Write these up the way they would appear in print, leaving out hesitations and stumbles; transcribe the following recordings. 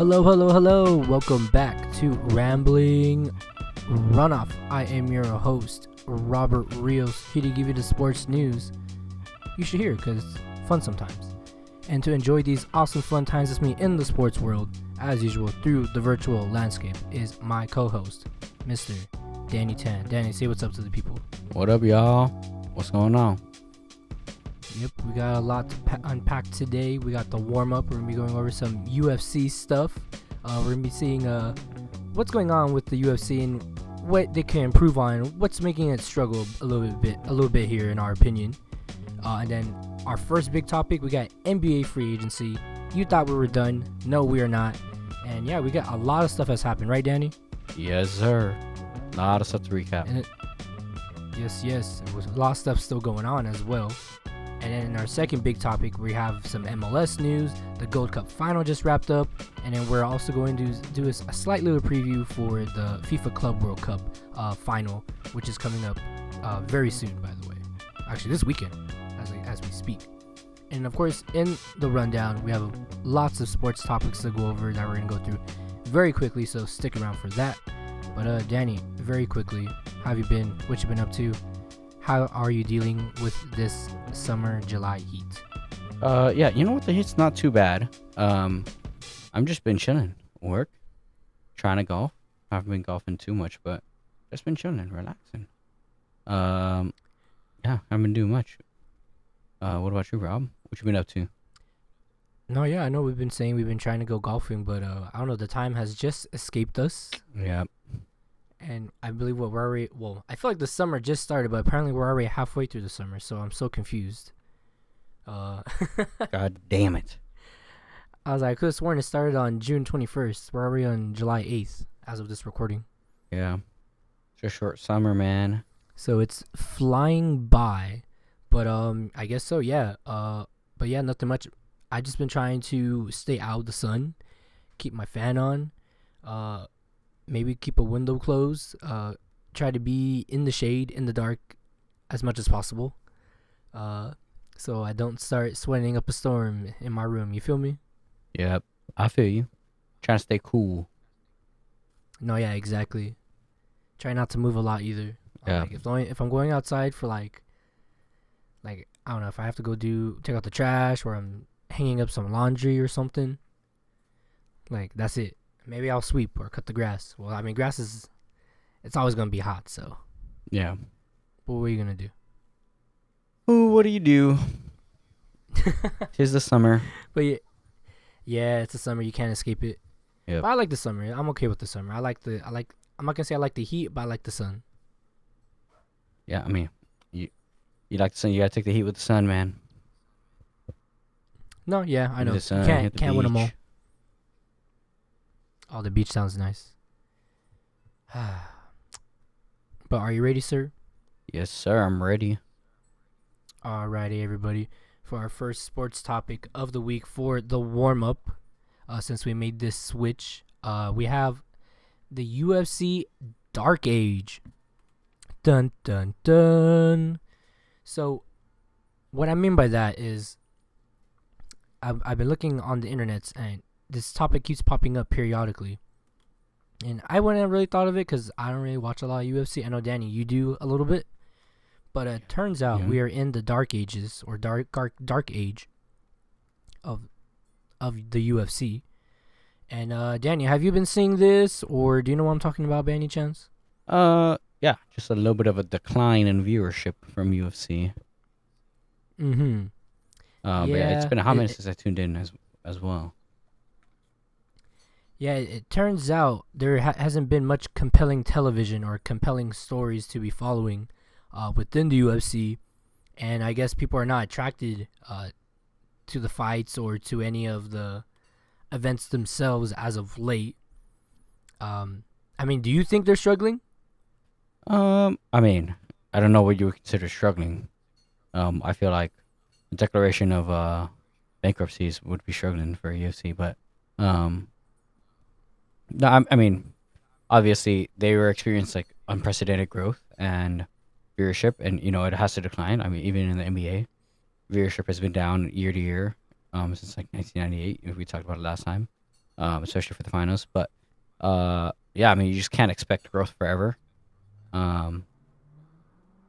Hello. Welcome back to Rambling RunOff. I am your host, Robert Rios, here to give you the sports news you should hear because it's fun sometimes. And to enjoy these awesome fun times with me in the sports world, as usual, through the virtual landscape, is my co-host, Mr. Danny Tan. Danny, say what's up to the people. What up, y'all? What's going on? Yep, we got a lot to unpack today. We got the warm-up. We're going to be going over some UFC stuff. We're going to be seeing what's going on with the UFC and what they can improve on, what's making it struggle a little bit here in our opinion. And then our first big topic, we got NBA free agency. You thought we were done. No, we are not. And yeah, we got a lot of stuff that's happened, right, Danny? Yes, sir. A lot of stuff to recap. Yes. There was a lot of stuff still going on as well. And then in our second big topic, we have some MLS news. The Gold Cup final just wrapped up. And then we're also going to do a slight little preview for the FIFA Club World Cup final, which is coming up very soon, by the way. Actually, this weekend, as we speak. And of course, in the rundown, we have lots of sports topics to go over that we're going to go through very quickly, so stick around for that. But Danny, very quickly, how have you been? What you been up to? How are you dealing with this summer July heat? Yeah, you know what? The heat's not too bad. I'm just been chilling. Work. Trying to golf. I haven't been golfing too much, but just been chilling, relaxing. Yeah, I haven't been doing much. What about you, Rob? What you been up to? No, yeah, I know we've been trying to go golfing, but I don't know, the time has just escaped us. Yeah. And I believe I feel like the summer just started, but apparently we're already halfway through the summer, so I'm so confused. God damn it. I was like, I could have sworn it started on June 21st. We're already on July 8th as of this recording. Yeah. It's a short summer, man. So it's flying by, but I guess so, yeah. But yeah, nothing much. I just been trying to stay out of the sun, keep my fan on, maybe keep a window closed, try to be in the shade, in the dark, as much as possible, so I don't start sweating up a storm in my room. You feel me? Yep, I feel you. Trying to stay cool. No, yeah, exactly. Try not to move a lot either. Yeah. Like if I'm going outside for like I don't know, if I have to go take out the trash or I'm hanging up some laundry or something, like that's it. Maybe I'll sweep or cut the grass. Well, I mean, it's always going to be hot, so. Yeah. But what are you going to do? Ooh, what do you do? 'Tis the summer. But yeah, it's the summer. You can't escape it. Yeah. But I like the summer. I'm okay with the summer. I'm not going to say I like the heat, but I like the sun. Yeah, I mean, you like the sun. You got to take the heat with the sun, man. No, yeah, I know. The sun, You can't win them all. Oh, the beach sounds nice. But are you ready, sir? Yes, sir. I'm ready. Alrighty, everybody. For our first sports topic of the week for the warm-up, since we made this switch, we have the UFC Dark Age. Dun, dun, dun. So, what I mean by that is, I've been looking on the internet, and this topic keeps popping up periodically. And I wouldn't have really thought of it because I don't really watch a lot of UFC. I know, Danny, you do a little bit. But it turns out we are in the dark ages, or dark age of the UFC. And Danny, have you been seeing this, or do you know what I'm talking about by any chance? Yeah, just a little bit of a decline in viewership from UFC. Mm-hmm. But yeah, it's been a hot minute since I tuned in as well. Yeah, it turns out there hasn't been much compelling television or compelling stories to be following within the UFC, and I guess people are not attracted to the fights or to any of the events themselves as of late. I mean, do you think they're struggling? I mean, I don't know what you would consider struggling. I feel like the declaration of bankruptcies would be struggling for UFC, but no, I mean, obviously they were experiencing like unprecedented growth and viewership, and it has to decline. I mean, even in the NBA, viewership has been down year to year since like 1998. We talked about it last time. especially for the finals. But yeah, I mean, you just can't expect growth forever. Um,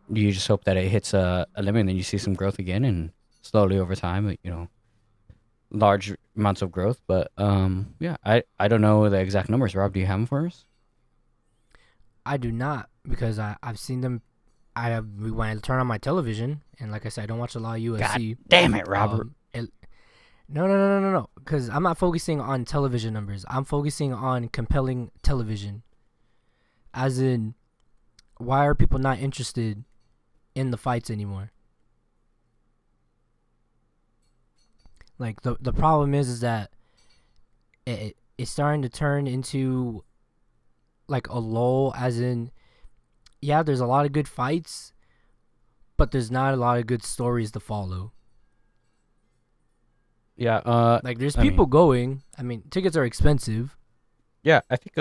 you just hope that it hits a limit, and then you see some growth again, and slowly over time, large amounts of growth. But yeah, I don't know the exact numbers. Rob, do you have them for us? I do not, because I've seen them. When I turn on my television, and like I said, I don't watch a lot of UFC. God damn it, Robert. No. Because I'm not focusing on television numbers. I'm focusing on compelling television. As in, why are people not interested in the fights anymore? Like the problem is that it's starting to turn into like a lull. As in, yeah, there's a lot of good fights, but there's not a lot of good stories to follow. Yeah. Like there's people going. I mean, tickets are expensive. Yeah, I think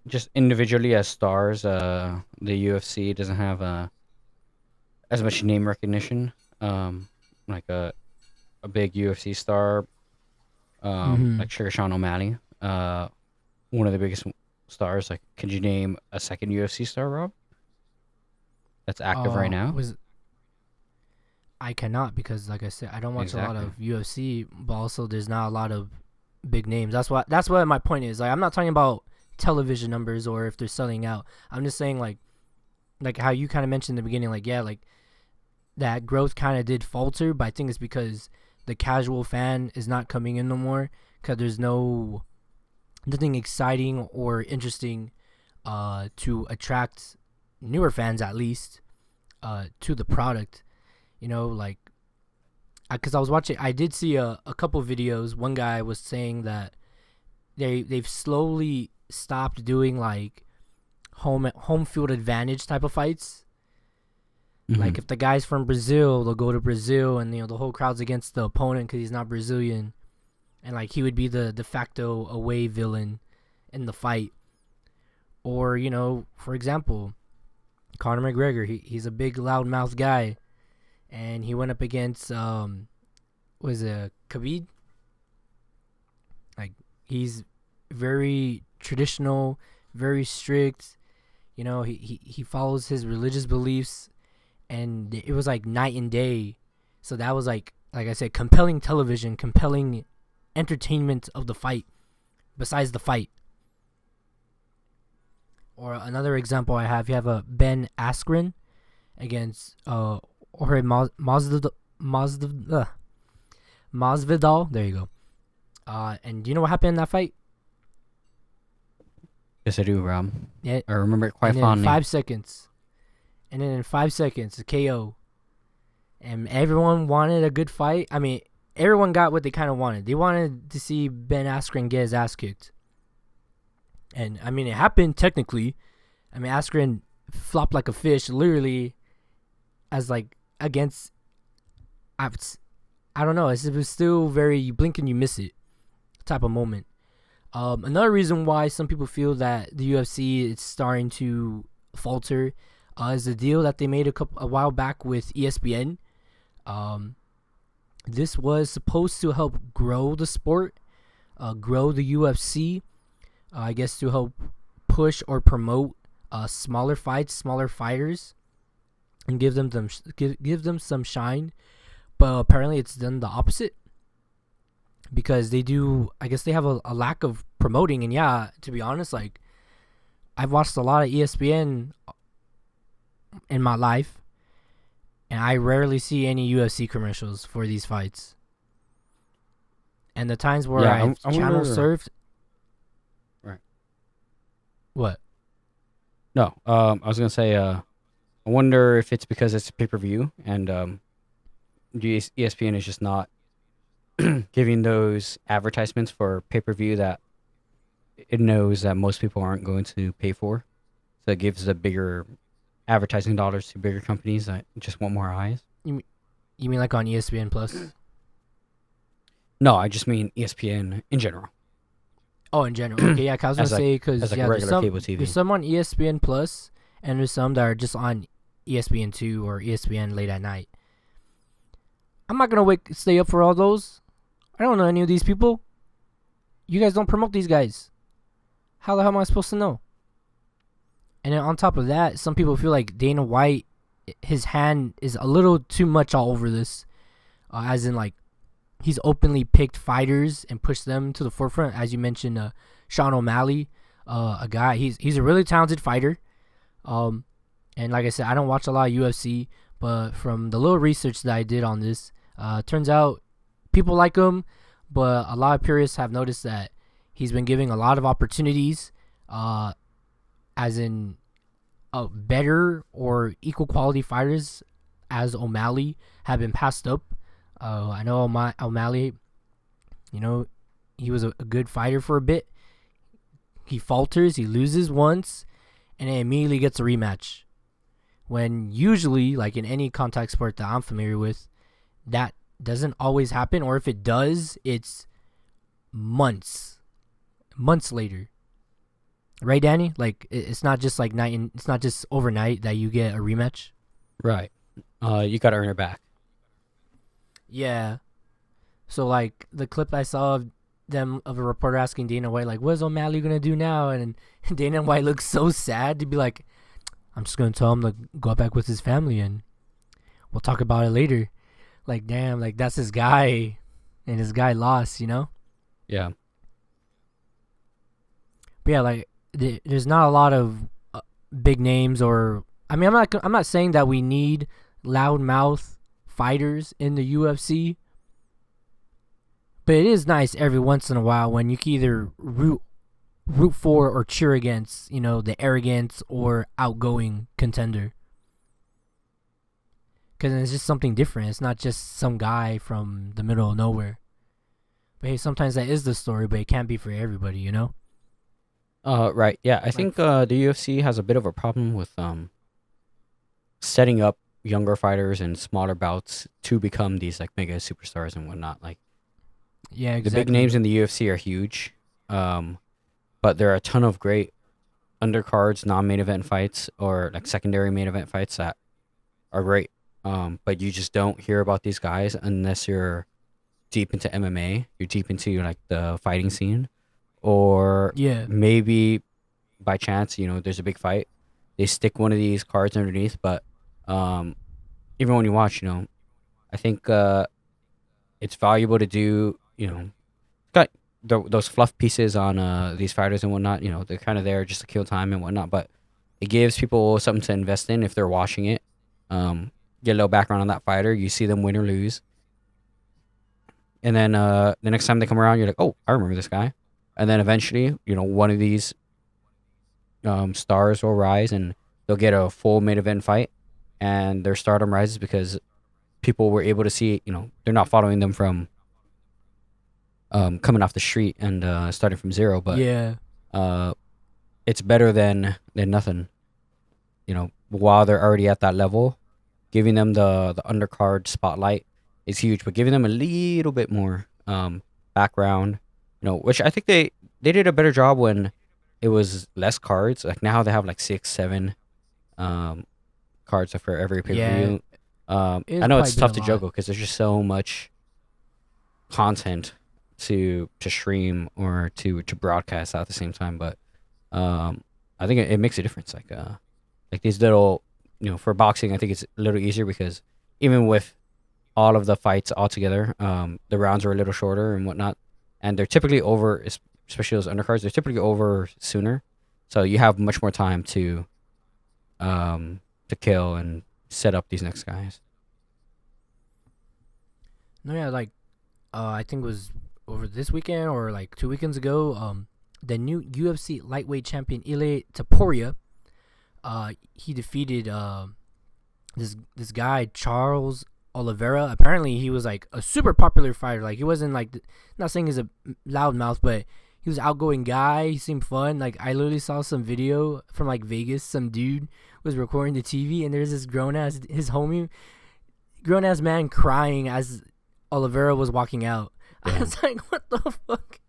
just individually as stars, the UFC doesn't have as much name recognition. Like a big UFC star, like Sugar Sean O'Malley, one of the biggest stars. Like, could you name a second UFC star, Rob? That's active right now. I cannot, because, like I said, I don't watch a lot of UFC, but also there's not a lot of big names. That's what my point is. Like, I'm not talking about television numbers or if they're selling out. I'm just saying like how you kind of mentioned in the beginning, like, yeah, like that growth kind of did falter, but I think it's because the casual fan is not coming in no more, because there's nothing exciting or interesting to attract newer fans, at least, to the product. Like, because I was watching, I did see a couple videos. One guy was saying that they've slowly stopped doing like home field advantage type of fights. Mm-hmm. Like, if the guy's from Brazil, they'll go to Brazil, and the whole crowd's against the opponent because he's not Brazilian, and like he would be the de facto away villain in the fight. Or for example, Conor McGregor, he's a big loudmouth guy. And he went up against Khabib. Like, he's very traditional, very strict. He follows his religious beliefs, and it was like night and day. So that was like I said, compelling television, compelling entertainment of the fight, besides the fight. Or another example I have, you have a Ben Askren against Jorge Masvidal. There you go. And do you know what happened in that fight? Yes, I do, Rob. Yeah, I remember it quite fondly. In 5 seconds. And then in 5 seconds, a KO. And everyone wanted a good fight. I mean, everyone got what they kind of wanted. They wanted to see Ben Askren get his ass kicked. And, I mean, it happened technically. I mean, Askren flopped like a fish, literally, as like against, I don't know, it was still very, you blink and you miss it type of moment. Another reason why some people feel that the UFC is starting to falter is the deal that they made a while back with ESPN. This was supposed to help grow the sport, grow the UFC, I guess, to help push or promote smaller fights, smaller fighters, and give them some shine. But apparently it's done the opposite, because they have a lack of promoting. And yeah, to be honest, like, I've watched a lot of ESPN in my life, and I rarely see any UFC commercials for these fights. And the times where I've channel surfed. Right. What? No, I was gonna say, I wonder if it's because it's pay-per-view, and ESPN is just not giving those advertisements for pay-per-view that it knows that most people aren't going to pay for. So it gives the bigger advertising dollars to bigger companies that just want more eyes. You mean like on ESPN Plus? No, I just mean ESPN in general. Oh, in general. Okay, yeah, I was going to say, because there's some on ESPN Plus, and there's some that are just on ESPN 2 or ESPN late at night. I'm not going to stay up for all those. I don't know any of these people. you guys don't promote these guys. How the hell am I supposed to know? And then on top of that, some people feel like Dana White, his hand is a little too much all over this, as in like he's openly picked fighters and pushed them to the forefront. As you mentioned, Sean O'Malley, a guy he's a really talented fighter. And like I said, I don't watch a lot of UFC, but from the little research that I did on this, turns out people like him, but a lot of purists have noticed that he's been giving a lot of opportunities, as in better or equal quality fighters as O'Malley have been passed up. I know O'Malley, he was a good fighter for a bit. He falters, he loses once, and then immediately gets a rematch. When usually, like in any contact sport that I'm familiar with, that doesn't always happen, or if it does, it's months later. Right, Danny? Like it's not just like it's not just overnight that you get a rematch. Right. You gotta earn it back. Yeah. So like the clip I saw of a reporter asking Dana White like, "What's O'Malley gonna do now?" And Dana White looks so sad to be like, "I'm just gonna tell him to go back with his family and we'll talk about it later." Like, damn, like that's his guy, and his guy lost, Yeah. But yeah, like there's not a lot of big names, or I mean, I'm not saying that we need loudmouth fighters in the UFC, but it is nice every once in a while when you can either root for or cheer against, the arrogance or outgoing contender. Because it's just something different. It's not just some guy from the middle of nowhere. But hey, sometimes that is the story, but it can't be for everybody, Right. Yeah, I think the UFC has a bit of a problem with setting up younger fighters and smaller bouts to become these like mega superstars and whatnot. Like, yeah, exactly. the big names in the UFC are huge, but there are a ton of great undercards, non-main event fights, or like secondary main event fights that are great. But you just don't hear about these guys unless you're deep into MMA. You're deep into like the fighting scene, or Yeah. maybe by chance, there's a big fight. They stick one of these cards underneath, but even when you watch, I think it's valuable to do, got those fluff pieces on these fighters and whatnot. They're kind of there just to kill time and whatnot, but it gives people something to invest in if they're watching it. Get a little background on that fighter. You see them win or lose. And then the next time they come around, you're like, oh, I remember this guy. And then eventually, one of these stars will rise and they'll get a full main event fight. And their stardom rises because people were able to see, they're not following them from coming off the street and starting from zero. But yeah, it's better than nothing. While they're already at that level, giving them the undercard spotlight is huge, but giving them a little bit more background, which I think they did a better job when it was less cards. Like now they have like 6, 7 cards for every pay-per-view. I know it's tough to juggle because there's just so much content to stream or to broadcast at the same time, but I think it makes a difference. Like these little, for boxing, I think it's a little easier because even with all of the fights all together, the rounds are a little shorter and whatnot, and they're typically over, especially those undercards, they're typically over sooner, so you have much more time to kill and set up these next guys. No, yeah, like I think it was over this weekend or like 2 weekends ago. The new UFC lightweight champion Ilia Topuria, he defeated this guy Charles Oliveira. Apparently, he was like a super popular fighter. Like he wasn't like, not saying he's a loudmouth, but he was an outgoing guy. He seemed fun. Like I literally saw some video from like Vegas. Some dude was recording the TV, and there's this grown ass man crying as Oliveira was walking out. Yeah. I was like, what the fuck?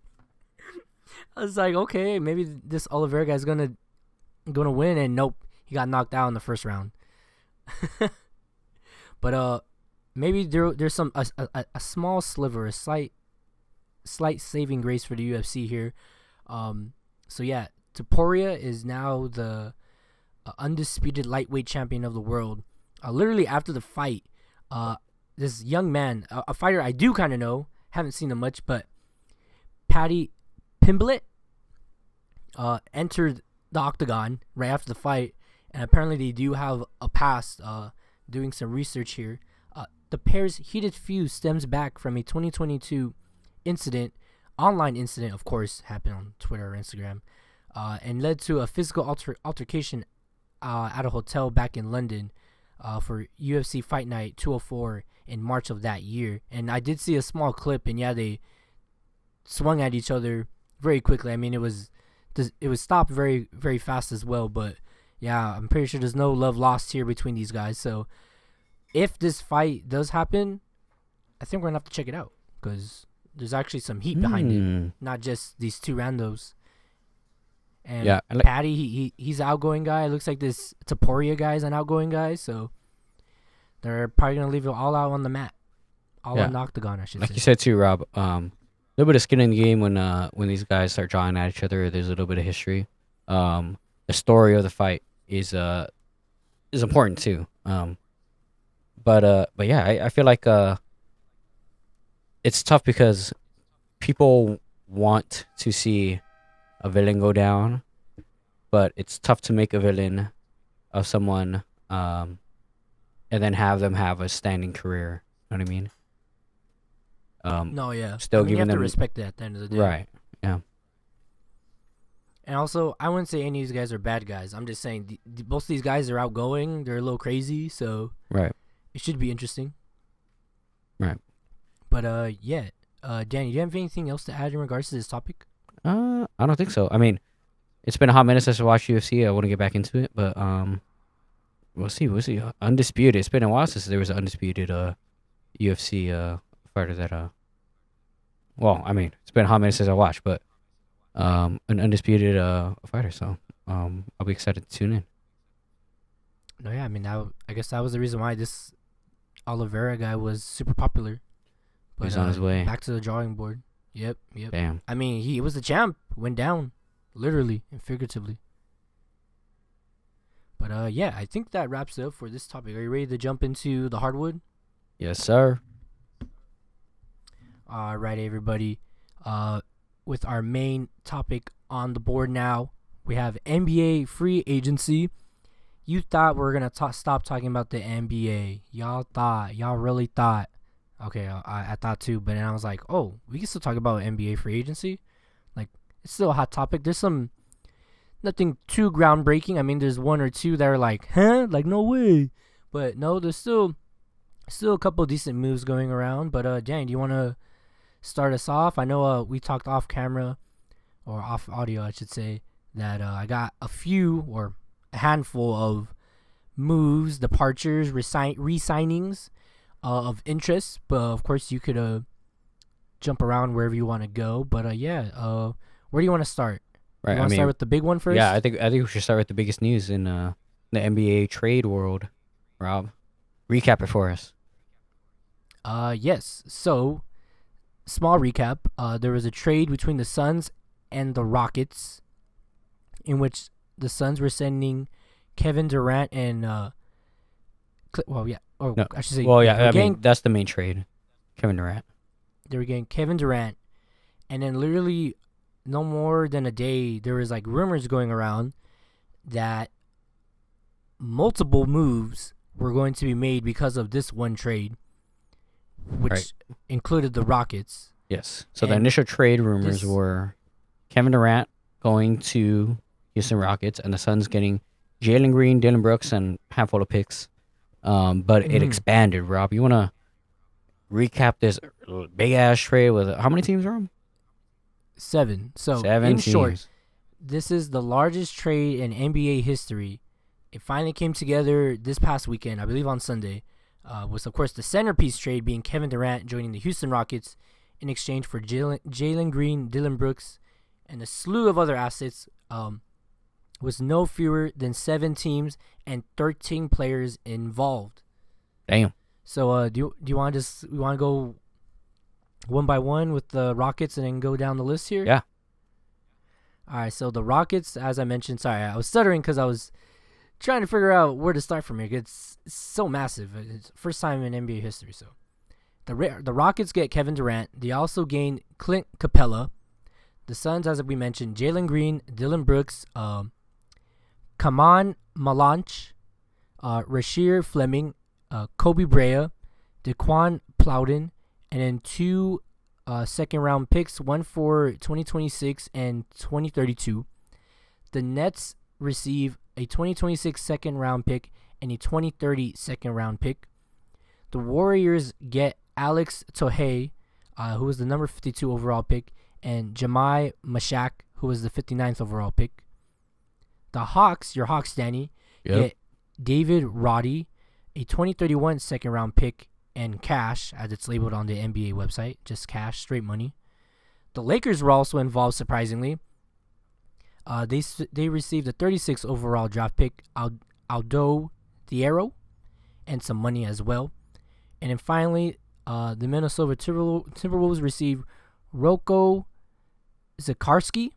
I was like, okay, maybe this Oliveira guy's gonna win, and nope, he got knocked out in the first round. But maybe there's some a small sliver, a slight slight saving grace for the UFC here. So yeah, Topuria is now the undisputed lightweight champion of the world. Literally after the fight, this young man, a fighter I do kind of know, haven't seen him much, but Paddy Pimblett entered the octagon right after the fight, and apparently they do have a past. Doing some research here, the pair's heated feud stems back from a 2022 online incident, of course, happened on Twitter or Instagram, and led to a physical altercation at a hotel back in London for UFC Fight Night 204 in March of that year. And I did see a small clip, and yeah, they swung at each other very quickly. I mean, it was stopped very, very fast as well, but yeah, I'm pretty sure there's no love lost here between these guys. So if this fight does happen, I think we're going to have to check it out because there's actually some heat behind it, not just these two randos. And yeah, Paddy, he's an outgoing guy. It looks like this Topuria guy is an outgoing guy, so they're probably going to leave it all out on the mat. All on the octagon, I should say. Like you said too, Rob, a little bit of skin in the game when these guys start drawing at each other. There's a little bit of history. The story of the fight is important too. But yeah, I feel like it's tough because people want to see a villain go down, but it's tough to make a villain of someone and then have them have a standing career. You know what I mean? No, yeah. Still giving you have them to respect that at the end of the day, right? Yeah. And also, I wouldn't say any of these guys are bad guys. I'm just saying most of these guys are outgoing. They're a little crazy, so right. It should be interesting. Right. But yeah. Danny, do you have anything else to add in regards to this topic? I don't think so. I mean, it's been a hot minute since I watched UFC. I want to get back into it, but we'll see. Undisputed. It's been a while since there was an undisputed UFC fighter that well, I mean, it's been a hot minute since I watched, but an undisputed fighter. So I'll be excited to tune in. No, yeah, I mean, I guess that was the reason why this Oliveira guy was super popular. But, he's on his way. Back to the drawing board. Yep. Damn. I mean, he was the champ. Went down, literally and figuratively. But yeah, I think that wraps it up for this topic. Are you ready to jump into the hardwood? Yes, sir. All right, everybody. With our main topic on the board now, we have NBA free agency. You thought we were going to stop talking about the NBA. Y'all really thought. Okay, I thought too, but then I was like, oh, we can still talk about NBA free agency. Like, it's still a hot topic. There's nothing too groundbreaking. I mean, there's one or two that are like, huh? Like, no way. But no, there's still a couple of decent moves going around. But Dan, do you want to start us off? I know we talked off camera, or off audio, I should say, that I got a handful of moves, departures, re-signings of interest, but of course you could jump around wherever you want to go. But yeah, where do you want to start? Right, you want to start with the big one first? Yeah, I think we should start with the biggest news in the NBA trade world. Rob, recap it for us. Yes. So, small recap. There was a trade between the Suns and the Rockets, in which the Suns were sending Kevin Durant and I should say. Well, yeah, I mean, that's the main trade. Kevin Durant. They were getting Kevin Durant, and then literally no more than a day, there was like rumors going around that multiple moves were going to be made because of this one trade, which included the Rockets. Yes. So the initial trade rumors were Kevin Durant going to Houston Rockets, and the Suns getting Jalen Green, Dylan Brooks, and a handful of picks. But it expanded. Rob, you want to recap this big ass trade with how many teams, Rob? 7. So 7 in teams. short, this is the largest trade in NBA history. It finally came together this past weekend, I believe on Sunday. Was of course the centerpiece trade being Kevin Durant joining the Houston Rockets in exchange for Jalen Green, Dylan Brooks, and a slew of other assets. Was no fewer than 7 teams and 13 players involved. Damn. So do you want to go one by one with the Rockets and then go down the list here? Yeah. All right, so the Rockets, as I mentioned, sorry, I was stuttering because I was trying to figure out where to start from here. It's so massive. It's first time in NBA history. So the Rockets get Kevin Durant. They also gain Clint Capella. The Suns, as we mentioned, Jalen Green, Dylan Brooks, Kaman Malanch, Rasheer Fleming, Kobe Brea, Daquan Plowden, and then two second-round picks, one for 2026 and 2032. The Nets receive a 2026 second-round pick and a 2030 second-round pick. The Warriors get Alex Tohei, who was the number 52 overall pick, and Jemai Mashak, who was the 59th overall pick. The Hawks, your Hawks, Danny, get David Roddy, a 2031 second-round pick, and cash, as it's labeled on the NBA website. Just cash, straight money. The Lakers were also involved, surprisingly. They received a 36 overall draft pick, Aldo Thiero, and some money as well. And then finally, the Minnesota Timberwolves received Roko Zakarski,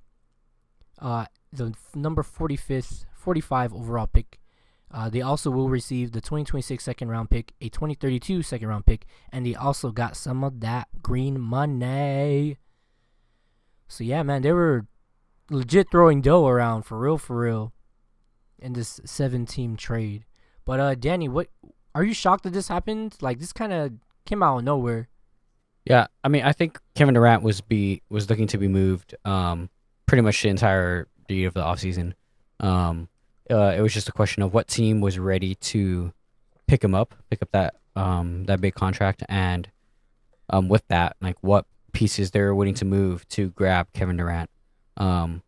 the number 45 overall pick. They also will receive the 2026 second round pick, a 2032 second round pick, and they also got some of that green money. So yeah, man, they were legit throwing dough around for real in this 7-team trade. But Danny, what are you shocked that this happened? Like, this kind of came out of nowhere. Yeah, I mean, I think Kevin Durant was looking to be moved pretty much the entirety of the offseason. It was just a question of what team was ready to pick up that big contract, and with that, like, what pieces they were willing to move to grab Kevin Durant. And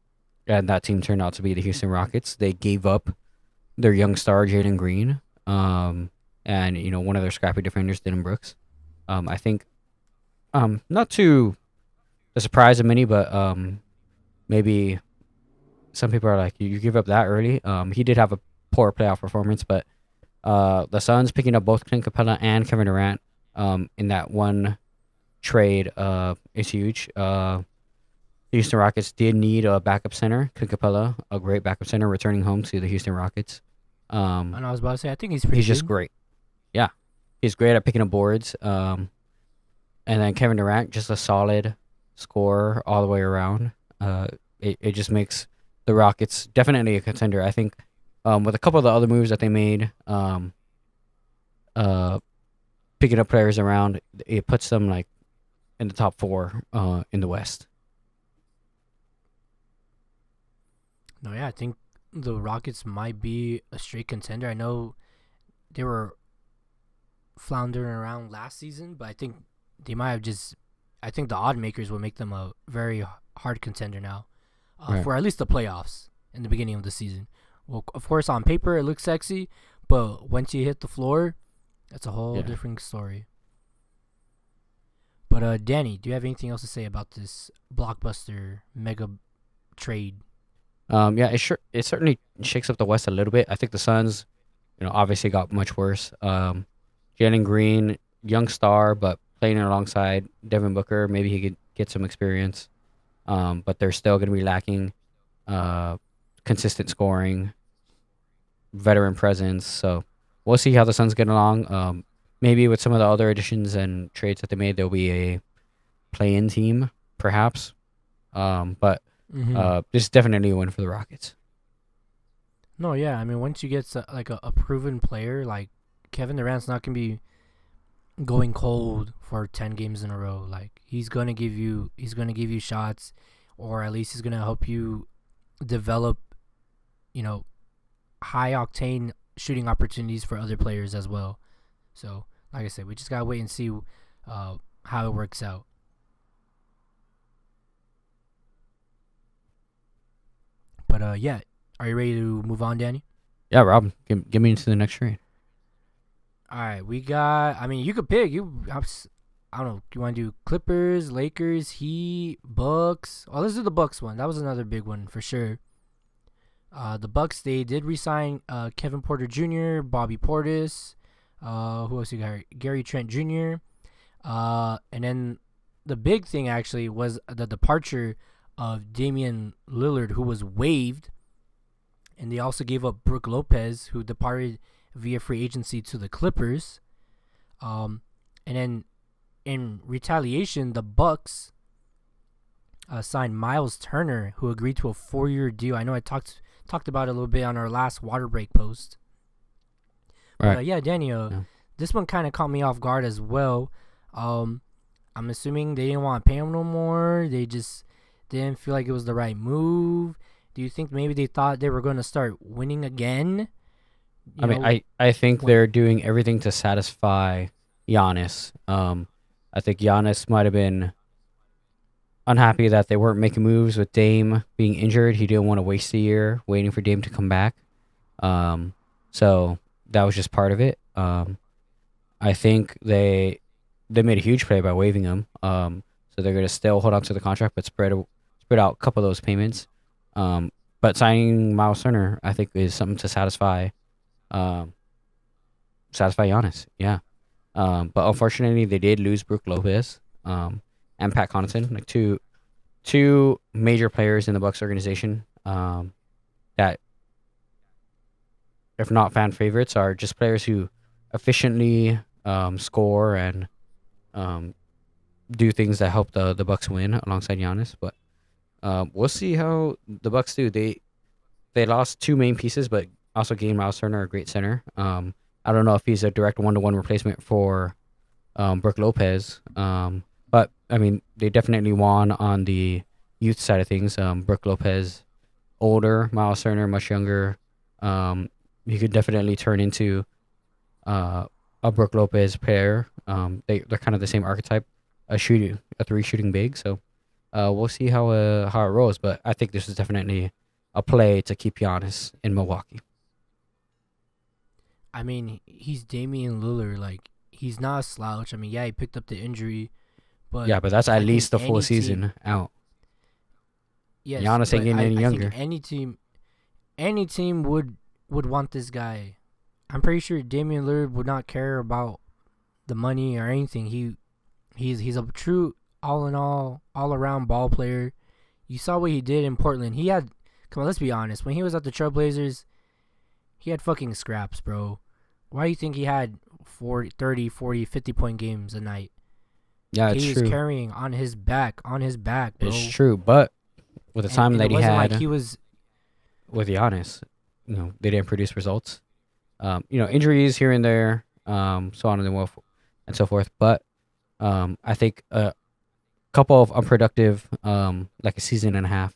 that team turned out to be the Houston Rockets. They gave up their young star Jalen Green, and one of their scrappy defenders, Dylan Brooks. I think, not to the surprise of many, but maybe some people are like, you give up that early. He did have a poor playoff performance, but the Suns picking up both Clint Capella and Kevin Durant in that one trade is huge. The Houston Rockets did need a backup center, Clint Capella, a great backup center, returning home to the Houston Rockets. And I was about to say, I think he's pretty He's good. just great. Yeah, he's great at picking up boards. And then Kevin Durant, just a solid scorer all the way around. It just makes the Rockets definitely a contender. I think with a couple of the other moves that they made, picking up players around, it puts them like in the top 4 in the West. No, yeah, I think the Rockets might be a straight contender. I know they were floundering around last season, but I think they might have I think the odd makers will make them a very hard contender now Right. for at least the playoffs in the beginning of the season. Well, of course, on paper, it looks sexy, but once you hit the floor, that's a whole different story. But Danny, do you have anything else to say about this blockbuster mega trade? Yeah, it certainly shakes up the West a little bit. I think the Suns, obviously got much worse. Jalen Green, young star, but playing alongside Devin Booker, maybe he could get some experience. But they're still going to be lacking consistent scoring, veteran presence. So we'll see how the Suns get along. Maybe with some of the other additions and trades that they made, there'll be a play-in team, perhaps. But this is definitely a win for the Rockets. No, yeah. I mean, once you get a proven player, like Kevin Durant's not going to be going cold for 10 games in a row. Like, he's going to give you shots, or at least he's going to help you develop, high octane shooting opportunities for other players as well. So, like I said, we just got to wait and see how it works out. But yeah, are you ready to move on, Danny? Yeah, Rob, get me into the next trade. All right, we got. I mean, you could pick. I don't know. You want to do Clippers, Lakers, Heat, Bucks? Oh, let's do the Bucks one. That was another big one for sure. The Bucks, they did re-sign Kevin Porter Jr., Bobby Portis. Who else you got? Gary Trent Jr. And then the big thing actually was the departure of Damian Lillard, who was waived, and they also gave up Brook Lopez, who departed via free agency to the Clippers. And then in retaliation, the Bucks signed Miles Turner, who agreed to a 4-year deal. I know I talked about it a little bit on our last water break post. Right. But yeah, Danny, this one kind of caught me off guard as well. I'm assuming they didn't want to pay him no more. They just didn't feel like it was the right move. Do you think maybe they thought they were going to start winning again? I think they're doing everything to satisfy Giannis. I think Giannis might have been unhappy that they weren't making moves with Dame being injured. He didn't want to waste a year waiting for Dame to come back. So that was just part of it. I think they made a huge play by waiving him. So they're going to still hold on to the contract, but spread out a couple of those payments. But signing Miles Turner, I think, is something to satisfy Giannis. Yeah. But unfortunately, they did lose Brook Lopez and Pat Connaughton, like two major players in the Bucks organization that, if not fan favorites, are just players who efficiently score and do things that help the Bucks win alongside Giannis. But we'll see how the Bucks do. They lost two main pieces, but also gained Miles Turner, a great center. I don't know if he's a direct 1-to-1 replacement for Brook Lopez. But I mean, they definitely won on the youth side of things. Brook Lopez, older, Miles Turner, much younger. He could definitely turn into a Brook Lopez player. They're kind of the same archetype, a 3 shooting big. So we'll see how it rolls. But I think this is definitely a play to keep Giannis in Milwaukee. I mean, he's Damian Lillard. Like, he's not a slouch. I mean, yeah, he picked up the injury, but yeah, but that's at least the full season out. Yes, Giannis ain't getting any younger. I think any team would want this guy. I'm pretty sure Damian Lillard would not care about the money or anything. He's a true all around ball player. You saw what he did in Portland. Come on, let's be honest. When he was at the Trailblazers, he had fucking scraps, bro. Why do you think he had 30, 40, 50-point games a night? Yeah, it's true. He was carrying on his back, bro. It's true, but with the time that he had, like he was with Giannis, they didn't produce results. Injuries here and there, so on and so forth. But I think a couple of unproductive, like a season and a half,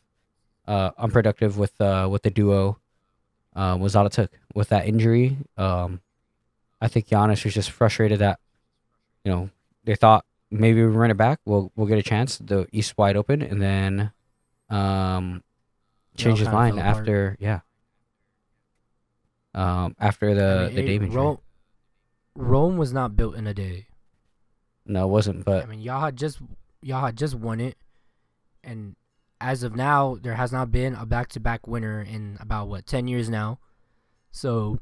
unproductive with the duo, was all it took. With that injury, I think Giannis was just frustrated that, they thought maybe we run it back, we'll get a chance. The East wide open, and then change his mind after after the Dame injury. Rome was not built in a day. No, it wasn't. But I mean, y'all had just won it, and as of now, there has not been a back-to-back winner in about 10 years now. So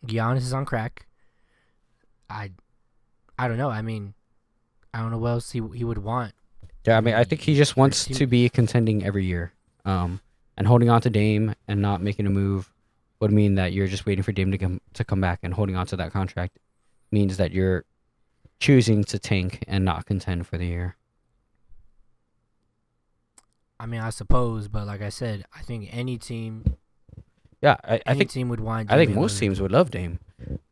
Giannis is on crack. I don't know. I mean, I don't know what else he would want. Yeah, I mean, I think he just wants to be contending every year. And holding on to Dame and not making a move would mean that you're just waiting for Dame to come back, and holding on to that contract means that you're choosing to tank and not contend for the year. I mean, I suppose, but like I said, I think any team. Yeah, I think team would want. I think most teams would love Dame.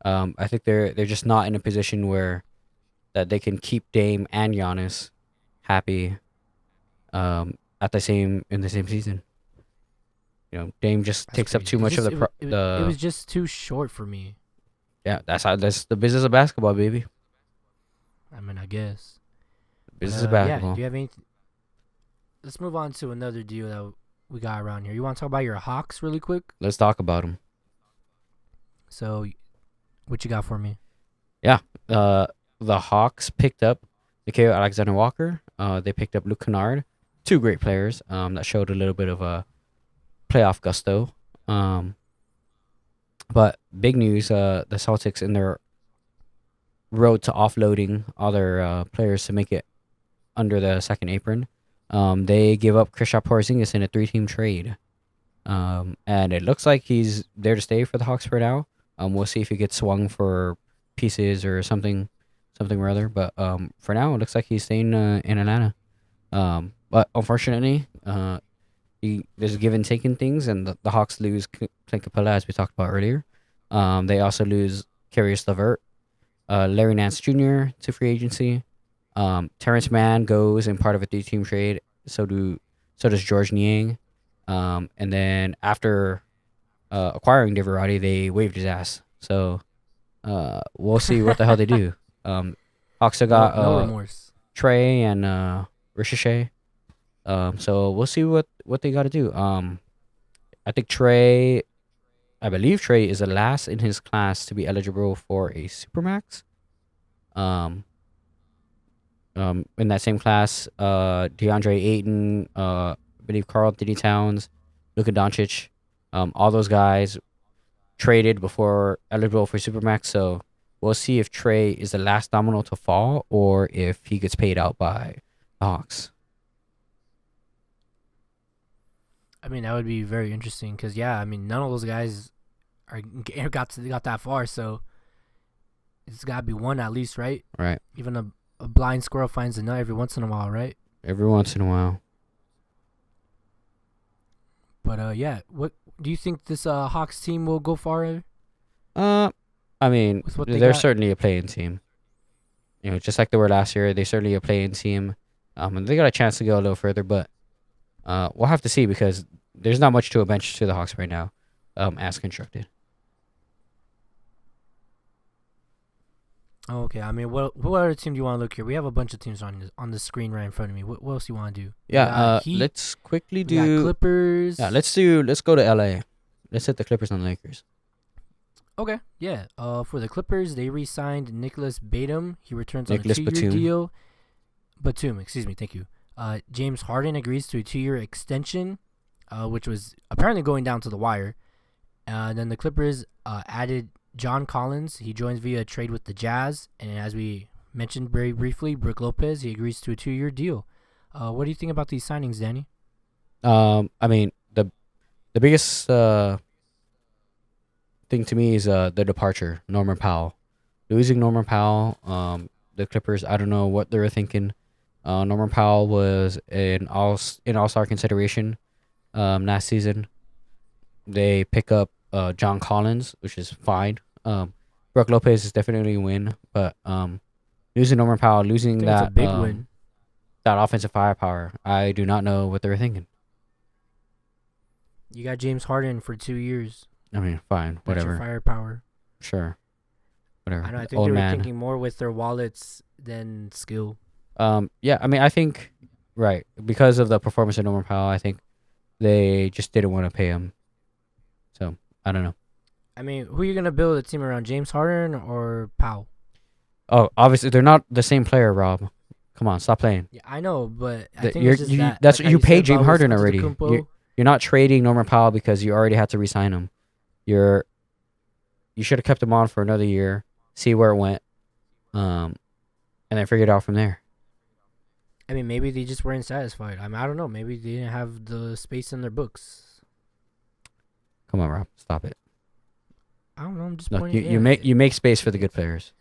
I think they're just not in a position where that they can keep Dame and Giannis happy in the same season. Dame just takes up too much of the. It was just too short for me. Yeah, that's the business of basketball, baby. I mean, I guess. Business of basketball. Yeah, do you have anything? Let's move on to another deal that we got around here. You want to talk about your Hawks really quick? Let's talk about them. So, what you got for me? Yeah, the Hawks picked up Nikhil Alexander-Walker. They picked up Luke Kennard, two great players that showed a little bit of a playoff gusto. But big news, the Celtics in their road to offloading other players to make it under the second apron. They give up Kristaps Porzingis in a 3-team trade. And it looks like he's there to stay for the Hawks for now. We'll see if he gets swung for pieces or something or other. But for now, it looks like he's staying in Atlanta. But unfortunately, there's a give and take in things, and the Hawks lose Clint Capella, as we talked about earlier. They also lose Carius LeVert, Larry Nance Jr. to free agency. Terrence Mann goes in part of a 3-team trade. So does George Niang. And then after acquiring Diverati, they waived his ass. So we'll see what the hell they do. Hawks still got No remorse. Trey and Ricochet. So we'll see what they got to do. I believe Trey is the last in his class to be eligible for a Supermax. In that same class, DeAndre Ayton, I believe Karl Anthony Towns, Luka Doncic, all those guys traded before eligible for Supermax. So we'll see if Trey is the last domino to fall or if he gets paid out by the Hawks. I mean, that would be very interesting because, none of those guys got that far, so it's got to be one at least, right? Right. Even a blind squirrel finds a nut every once in a while, right? Every once in a while. But, what do you think this Hawks team will go far? I mean, they're certainly a playing team. Just like they were last year, they're certainly a playing team. And they got a chance to go a little further, but we'll have to see because there's not much to a bench to the Hawks right now, as constructed. Oh, okay. I mean, what other team do you want to look here? We have a bunch of teams on the screen right in front of me. What else do you want to do? Yeah. Let's quickly do Clippers. Yeah. Let's go to LA. Let's hit the Clippers and Lakers. Okay. Yeah. For the Clippers, they re-signed Nicholas Batum. He returns on a 2-year deal. Batum. Excuse me. Thank you. James Harden agrees to a 2-year extension, which was apparently going down to the wire. Then the Clippers added John Collins. He joins via trade with the Jazz. And as we mentioned very briefly, Brook Lopez, he agrees to a 2-year deal. What do you think about these signings, Danny? I mean, the biggest thing to me is the departure, Norman Powell. Losing Norman Powell, the Clippers, I don't know what they were thinking. Norman Powell was in all-star consideration last season. They pick up John Collins, which is fine. Brook Lopez is definitely a win, but losing Norman Powell, losing that a big win. That offensive firepower, I do not know what they were thinking. You got James Harden for 2 years. I mean, fine, whatever. That's your firepower. Sure, whatever. I know. I think they were thinking more with their wallets than skill. Yeah, I mean, I think, right, because of the performance of Norman Powell, I think they just didn't want to pay him. So, I don't know. I mean, who are you going to build a team around, James Harden or Powell? Oh, obviously, they're not the same player, Rob. Come on, stop playing. Yeah, I know, but I think you're, it's just that. That's like what you paid James Harden already. You're not trading Norman Powell because you already had to re-sign him. You should have kept him on for another year, see where it went, and then figure it out from there. I mean, maybe they just weren't satisfied. I mean, I don't know. Maybe they didn't have the space in their books. Come on, Rob. Stop it. I don't know. I'm just Look, pointing. you make space for the good players.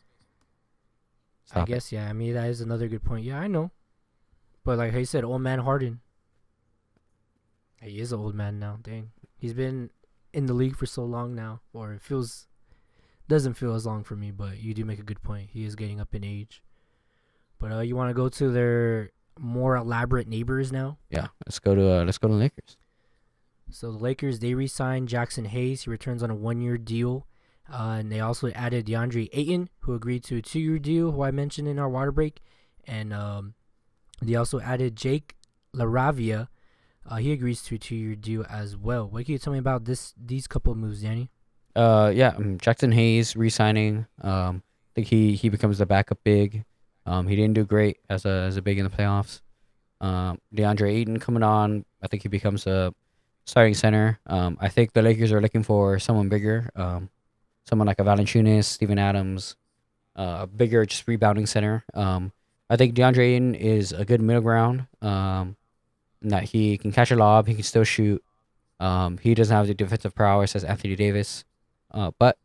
I guess, yeah. I mean, that is another good point. Yeah, I know. But like I said, old man Harden. He is an old man now. Dang. He's been in the league for so long now. Or it doesn't feel as long for me, but you do make a good point. He is getting up in age. But you want to go to their more elaborate neighbors now? Yeah, let's go to the Lakers. So the Lakers, they re-signed Jackson Hayes. He returns on a 1-year deal. And they also added DeAndre Ayton, who agreed to a 2-year deal, who I mentioned in our water break. And they also added Jake LaRavia. He agrees to a 2-year deal as well. What can you tell me about these couple of moves, Danny? Jackson Hayes re-signing. I think he becomes the backup big. He didn't do great as a big in the playoffs. DeAndre Ayton coming on. I think he becomes a starting center. I think the Lakers are looking for someone bigger. Someone like a Valanciunas, Steven Adams, a bigger just rebounding center. I I think DeAndre Ayton is a good middle ground. That he can catch a lob, he can still shoot. He doesn't have the defensive prowess as Anthony Davis, but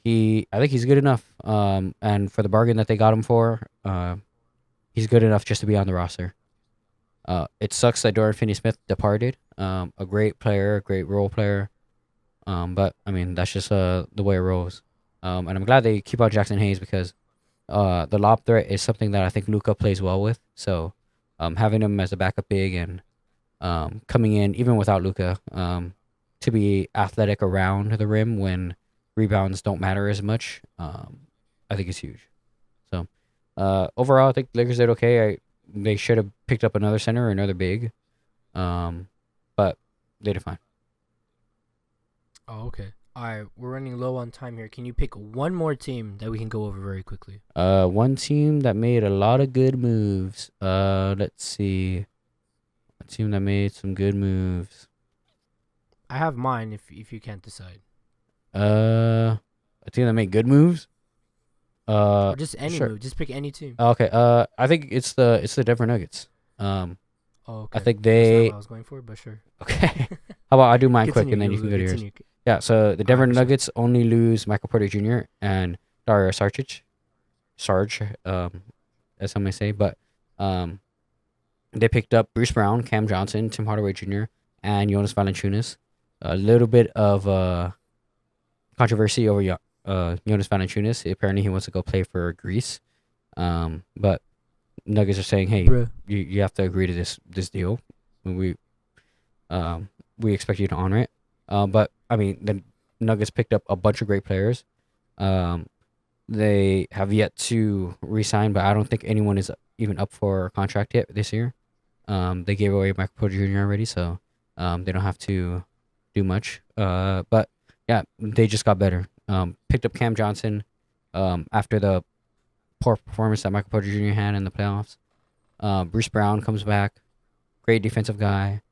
I think he's good enough. And for the bargain that they got him for, he's good enough just to be on the roster. It sucks that Dorian Finney-Smith departed. A great player, a great role player. But I mean that's just the way it rolls. And I'm glad they keep on Jackson Hayes because the lob threat is something that I think Luka plays well with. So having him as a backup big and coming in even without Luka to be athletic around the rim when rebounds don't matter as much, I think it's huge. So overall, I think the Lakers did okay. They should have picked up another center or another big, but they did fine. Oh, okay. All right, we're running low on time here. Can you pick one more team that we can go over very quickly? One team that made a lot of good moves. Let's see. A team that made some good moves. I have mine if you can't decide. A team that made good moves. Or just any sure. move. Just pick any team. Okay. I think it's the Denver Nuggets. Oh, okay. I think That's not they. what I was going for, but sure. Okay. How about I do mine quick Continue, and then you can go to yours. continue. Yeah. So the Denver Alright, for sure. Nuggets only lose Michael Porter Jr. and Dario Saric. Sarge, as some may say, but they picked up Bruce Brown, Cam Johnson, Tim Hardaway Jr., and Jonas Valanciunas. A little bit of controversy over Jonas Valanciunas. Apparently, he wants to go play for Greece. But Nuggets are saying, "Hey, Bruh. you have to agree to this deal. We expect you to honor it." But I mean, the Nuggets picked up a bunch of great players. They have yet to re-sign, but I don't think anyone is even up for contract yet this year. They gave away Michael Porter Jr. already, so they don't have to do much. But yeah, they just got better. Picked up Cam Johnson after the poor performance that Michael Porter Jr. had in the playoffs. Bruce Brown comes back, great defensive guy.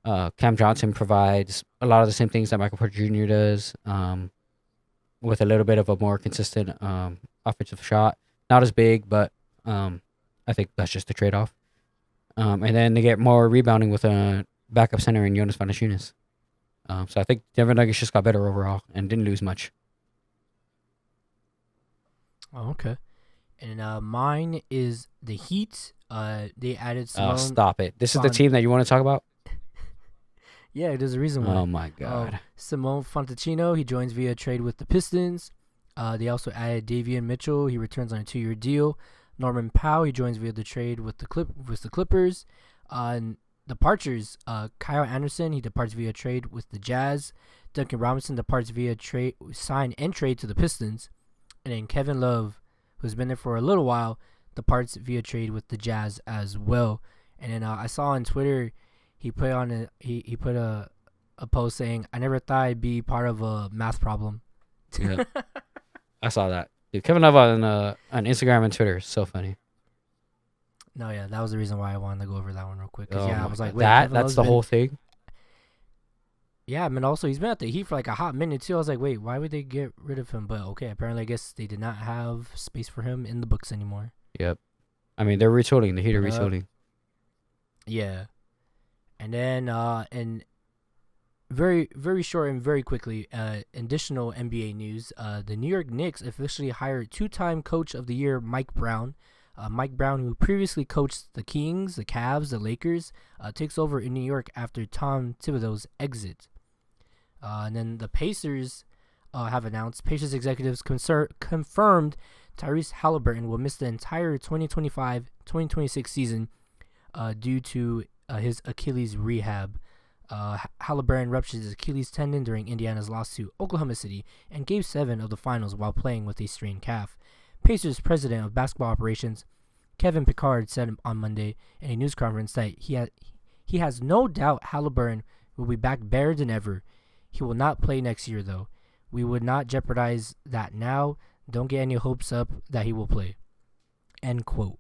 Cam Johnson provides a lot of the same things that Michael Porter Jr. does. With a little bit of a more consistent offensive shot. Not as big, but I think that's just a trade-off. And then they get more rebounding with a backup center in Jonas Valanciunas. So I think Denver Nuggets just got better overall and didn't lose much. Oh, okay. And mine is the Heat. They added Simone. Stop it. This is the team that you want to talk about? Yeah, there's a reason why. Oh, my God. Simone Fontecchino, he joins via trade with the Pistons. They also added Davion Mitchell. He returns on a 2-year deal. Norman Powell, he joins via the trade with the Clippers. Departures, Kyle Anderson, he departs via trade with the Jazz. Duncan Robinson departs via sign and trade to the Pistons. And then Kevin Love, who's been there for a little while, departs via trade with the Jazz as well. And then I saw on Twitter, he put a post saying, "I never thought I'd be part of a math problem." Yeah, I saw that. Dude, Kevin Love on Instagram and Twitter is so funny. No, yeah, that was the reason why I wanted to go over that one real quick. Oh I was like, wait, that's the whole thing. Yeah, I mean, also he's been at the Heat for like a hot minute too. I was like, wait, why would they get rid of him? But okay, apparently, I guess they did not have space for him in the books anymore. Yep. I mean, they're retooling. The Heat are retooling. Yeah. And then, and very, very short and very quickly, additional NBA news. The New York Knicks officially hired two-time Coach of the Year Mike Brown. Mike Brown, who previously coached the Kings, the Cavs, the Lakers, takes over in New York after Tom Thibodeau's exit. And then the Pacers have announced, Pacers executives confirmed Tyrese Halliburton will miss the entire 2025-2026 season due to his Achilles rehab. Halliburton ruptured his Achilles tendon during Indiana's loss to Oklahoma City and Game 7 of the finals while playing with a strained calf. Pacers president of basketball operations Kevin Pickard said on Monday in a news conference that he has no doubt Halliburton will be back better than ever. He will not play next year, though. We would not jeopardize that now. Don't get any hopes up that he will play. End quote.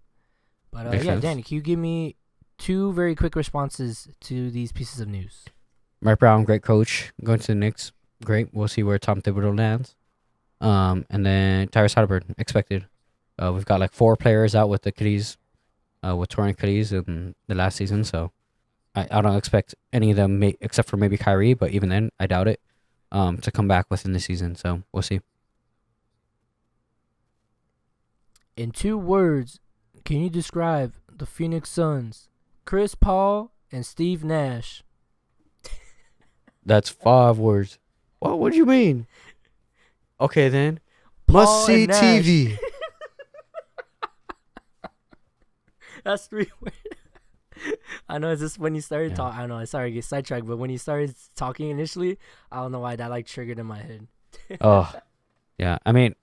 But yeah, Danny, can you give me two very quick responses to these pieces of news? Mike Brown, great coach. Going to the Knicks, great. We'll see where Tom Thibodeau lands. And then Tyrese Halliburton, expected. We've got like 4 players out with the Achilles, with torn Achilles in the last season. So I don't expect any of them, except for maybe Kyrie, but even then, I doubt it, to come back within the season. So we'll see. In 2 words, can you describe the Phoenix Suns, Chris Paul and Steve Nash? That's 5 words. What do you mean? Okay, then. Paul Must see and Nash. TV. That's 3 words. I know it's just when you started talking. I don't know. Sorry to get sidetracked, but when you started talking initially, I don't know why that like triggered in my head. Oh, yeah. I mean,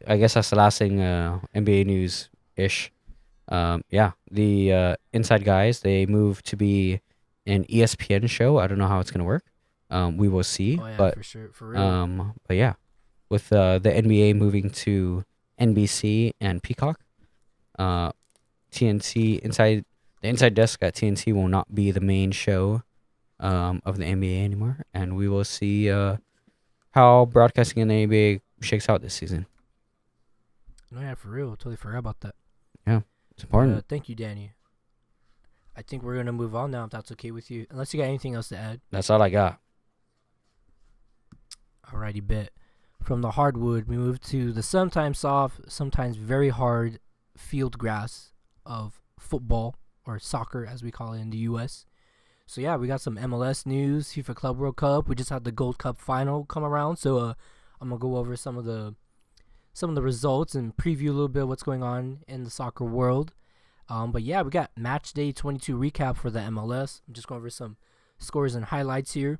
I guess that's the last thing, NBA news ish. Yeah, the Inside Guys, they moved to be an ESPN show. I don't know how it's gonna work. We will see. Oh yeah, but for sure, for real. but yeah, with the NBA moving to NBC and Peacock, TNT the inside desk at TNT will not be the main show of the NBA anymore, and we will see how broadcasting in the NBA shakes out this season. No, yeah, for real. Totally forgot about that. Yeah, it's important. Thank you, Danny. I think we're gonna move on now, if that's okay with you. Unless you got anything else to add. That's all I got. Alrighty, bet. From the hardwood, we move to the sometimes soft, sometimes very hard field grass of football, or soccer as we call it in the U.S. So yeah, we got some MLS news, FIFA Club World Cup. We just had the Gold Cup final come around, so I'm gonna go over some of the results and preview a little bit of what's going on in the soccer world. But yeah, we got match day 22 recap for the MLS. I'm just going over some scores and highlights here.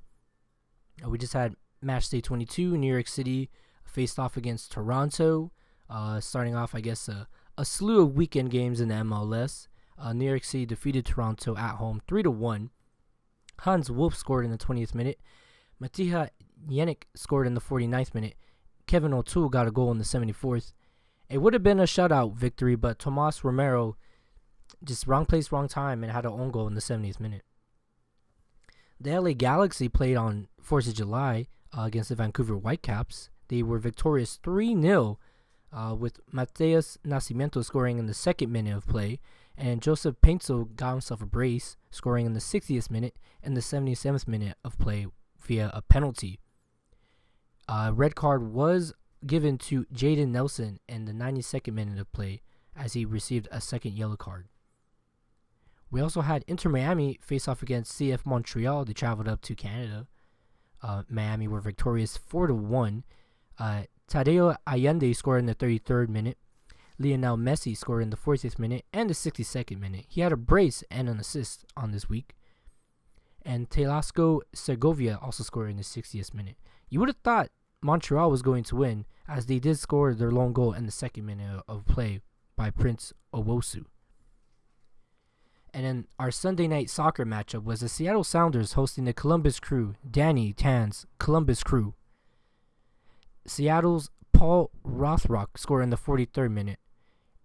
We just had match day 22. New York City faced off against Toronto. Starting off, I guess, a slew of weekend games in the MLS. New York City defeated Toronto at home 3-1. Hans Wolf scored in the 20th minute. Matija Yannick scored in the 49th minute. Kevin O'Toole got a goal in the 74th. It would have been a shutout victory, but Tomas Romero just wrong place, wrong time, and had an own goal in the 70th minute. The LA Galaxy played on 4th of July against the Vancouver Whitecaps. They were victorious 3-0 with Mateus Nascimento scoring in the 2nd minute of play, and Joseph Painso got himself a brace, scoring in the 60th minute and the 77th minute of play via a penalty. Red card was given to Jaden Nelson in the 92nd minute of play as he received a 2nd yellow card. We also had Inter Miami face off against CF Montreal. They traveled up to Canada. Miami were victorious 4-1. Tadeo Allende scored in the 33rd minute. Lionel Messi scored in the 40th minute and the 62nd minute. He had a brace and an assist on this week. And Telasco Segovia also scored in the 60th minute. You would have thought Montreal was going to win, as they did score their lone goal in the 2nd minute of play by Prince Owosu. And then our Sunday night soccer matchup was the Seattle Sounders hosting the Columbus Crew, Danny Tan's Columbus Crew. Seattle's Paul Rothrock scored in the 43rd minute,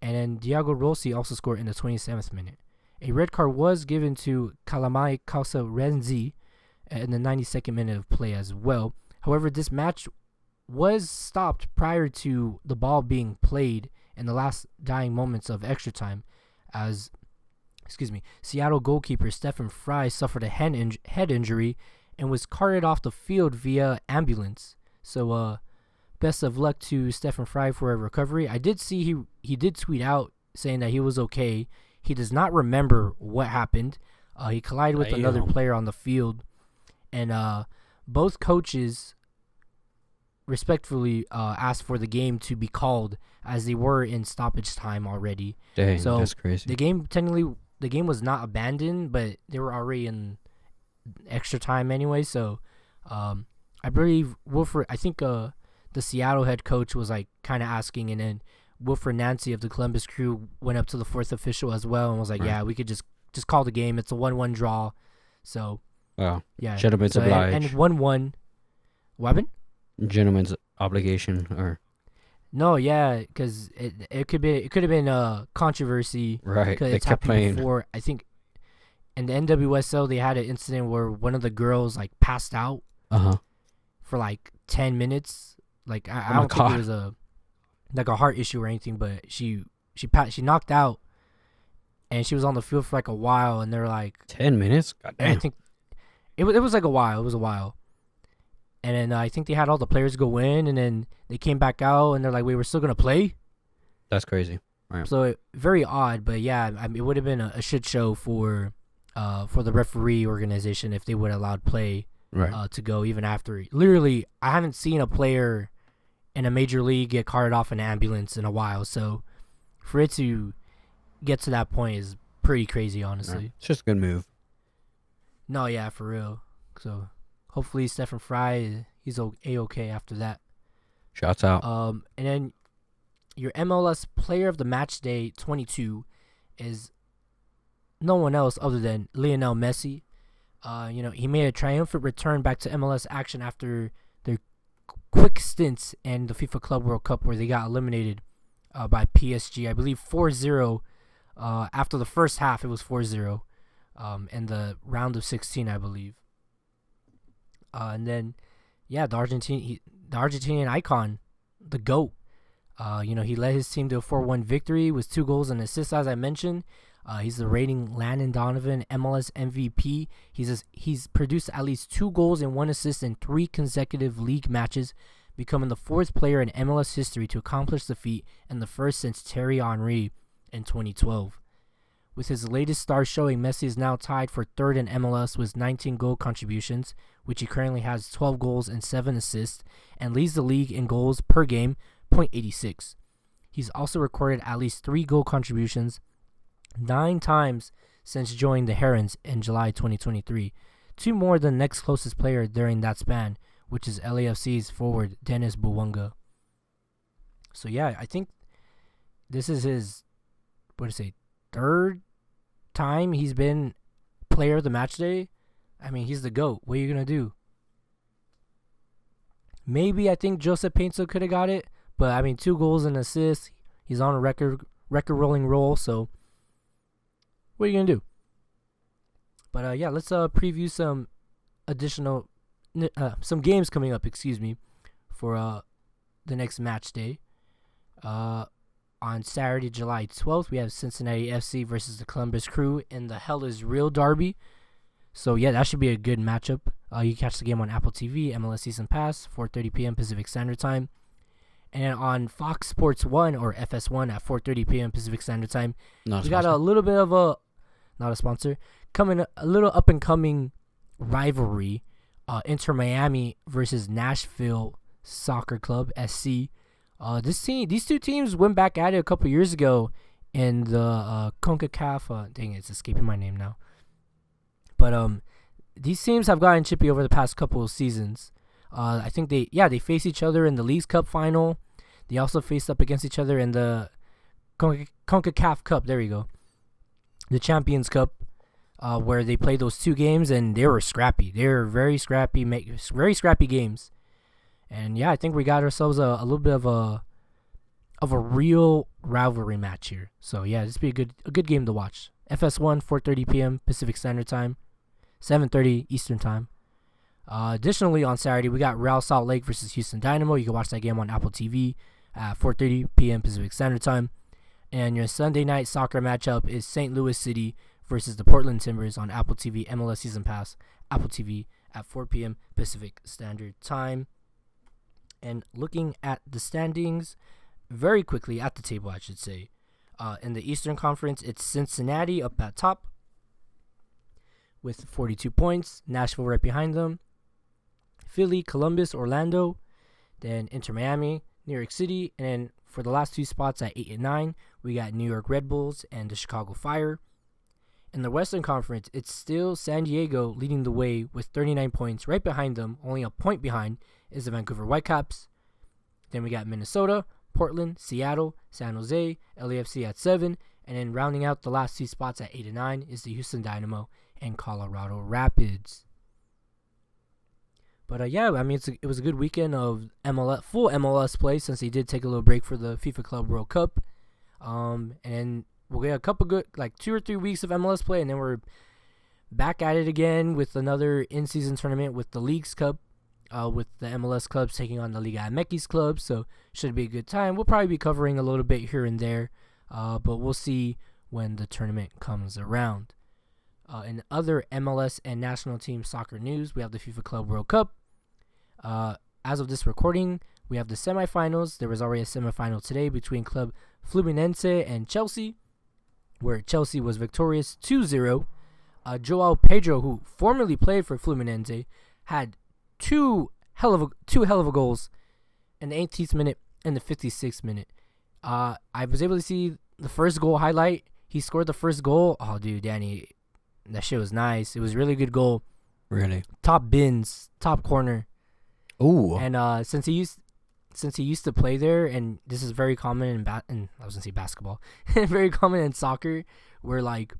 and then Diego Rossi also scored in the 27th minute. A red card was given to Kalamai Kausa Renzi in the 92nd minute of play as well. However, this match was stopped prior to the ball being played in the last dying moments of extra time, as Seattle goalkeeper Stephen Fry suffered a head injury and was carted off the field via ambulance. So best of luck to Stephen Fry for a recovery. I did see he did tweet out saying that he was okay. He does not remember what happened. He collided with another player on the field, and both coaches respectfully asked for the game to be called, as they were in stoppage time already. Dang, so that's crazy. The game was not abandoned, but they were already in extra time anyway. So I believe the Seattle head coach was like kind of asking, and then Wilfred Nancy of the Columbus Crew went up to the 4th official as well and was like, yeah, we could just call the game. It's a 1-1 draw. So yeah, gentleman's obliged. And 1-1. Weapon? Gentleman's obligation, or no, yeah, because it could have been a controversy. Right, they kept playing before. I think in the NWSL they had an incident where one of the girls like passed out for like 10 minutes. Like I don't think it was like a heart issue or anything, but she knocked out, and she was on the field for like a while, and they're like 10 minutes. I Goddamn. think it was like a while. It was a while. And then I think they had all the players go in, and then they came back out, and they're like, "Wait, we're still gonna play." That's crazy. Right. So very odd, but yeah, I mean, it would have been a shit show for the referee organization if they would have allowed play Right. to go even after. Literally, I haven't seen a player in a major league get carted off an ambulance in a while. So for it to get to that point is pretty crazy, honestly. Right. It's just a good move. No, yeah, for real. So hopefully Stephen Fry, he's A-okay after that. Shouts out. And then your MLS Player of the Match Day 22 is no one else other than Lionel Messi. He made a triumphant return back to MLS action after their quick stints in the FIFA Club World Cup where they got eliminated by PSG. I believe 4-0. After the first half, it was 4-0 in the round of 16, I believe. And then, yeah, the Argentinian icon, the GOAT. He led his team to a 4-1 victory with 2 goals and assists, as I mentioned. He's the reigning Landon Donovan MLS MVP. He's produced at least 2 goals and 1 assist in 3 consecutive league matches, becoming the 4th player in MLS history to accomplish the feat and the first since Thierry Henry in 2012. With his latest star showing, Messi is now tied for 3rd in MLS with 19 goal contributions, which he currently has 12 goals and 7 assists, and leads the league in goals per game, .86. He's also recorded at least 3 goal contributions 9 times since joining the Herons in July 2023, 2 more than the next closest player during that span, which is LAFC's forward Dennis Bouanga. So yeah, I think this is his, 3rd time he's been player of the match day. I mean, he's the GOAT. What are you going to do? Maybe I think Joseph Painter could have got it, but I mean, 2 goals and assists. He's on a record rolling roll, so what are you going to do? But yeah, let's preview some additional some games coming up, for the next match day. On Saturday, July 12th, we have Cincinnati FC versus the Columbus Crew in the Hell is Real derby. So, yeah, that should be a good matchup. You can catch the game on Apple TV, MLS Season Pass, 4:30 p.m. Pacific Standard Time. And on Fox Sports 1 or FS1 at 4:30 p.m. Pacific Standard Time, we got a little bit of not a sponsor, a little up-and-coming rivalry. Inter Miami versus Nashville Soccer Club, SC. These 2 teams went back at it a couple years ago in the CONCACAF. Dang it, it's escaping my name now. But these teams have gotten chippy over the past couple of seasons. I think they face each other in the Leagues Cup final. They also faced up against each other in the CONCACAF Cup. There you go, the Champions Cup, where they played those 2 games and they were scrappy. They were very scrappy games. And yeah, I think we got ourselves a little bit of a real rivalry match here. So yeah, this will be a good game to watch. FS1, 4:30 p.m. Pacific Standard Time, 7:30 Eastern Time. Additionally, on Saturday, we got Real Salt Lake versus Houston Dynamo. You can watch that game on Apple TV at 4:30 p.m. Pacific Standard Time. And your Sunday night soccer matchup is St. Louis City versus the Portland Timbers on Apple TV MLS Season Pass, Apple TV at 4 p.m. Pacific Standard Time. And looking at the standings very quickly at the table, I should say. In the Eastern Conference, it's Cincinnati up at top with 42 points. Nashville right behind them. Philly, Columbus, Orlando. Then Inter Miami, New York City. And then for the last 2 spots at 8 and 9, we got New York Red Bulls and the Chicago Fire. In the Western Conference, it's still San Diego leading the way with 39 points. Right behind them, only a point behind, is the Vancouver Whitecaps. Then we got Minnesota, Portland, Seattle, San Jose, LAFC at 7. And then rounding out the last 2 spots at 8 and 9 is the Houston Dynamo and Colorado Rapids. But yeah, I mean, it was a good weekend of full MLS play since they did take a little break for the FIFA Club World Cup. And we'll get a couple good, 2 or 3 weeks of MLS play, and then we're back at it again with another in-season tournament with the Leagues Cup with the MLS clubs taking on the Liga MX clubs, so should be a good time. We'll probably be covering a little bit here and there, but we'll see when the tournament comes around. In other MLS and national team soccer news, we have the FIFA Club World Cup. As of this recording, we have the semifinals. There was already a semifinal today between Club Fluminense and Chelsea, where Chelsea was victorious 2-0. Joao Pedro, who formerly played for Fluminense, had two hell of a goals in the 18th minute and the 56th minute. I was able to see the first goal highlight. He scored the first goal. Oh, dude, Danny, that shit was nice. It was a really good goal. Really? Top bins, top corner. Ooh. And since he used to play there, and this is very common in I was gonna say basketball, very common in soccer, where like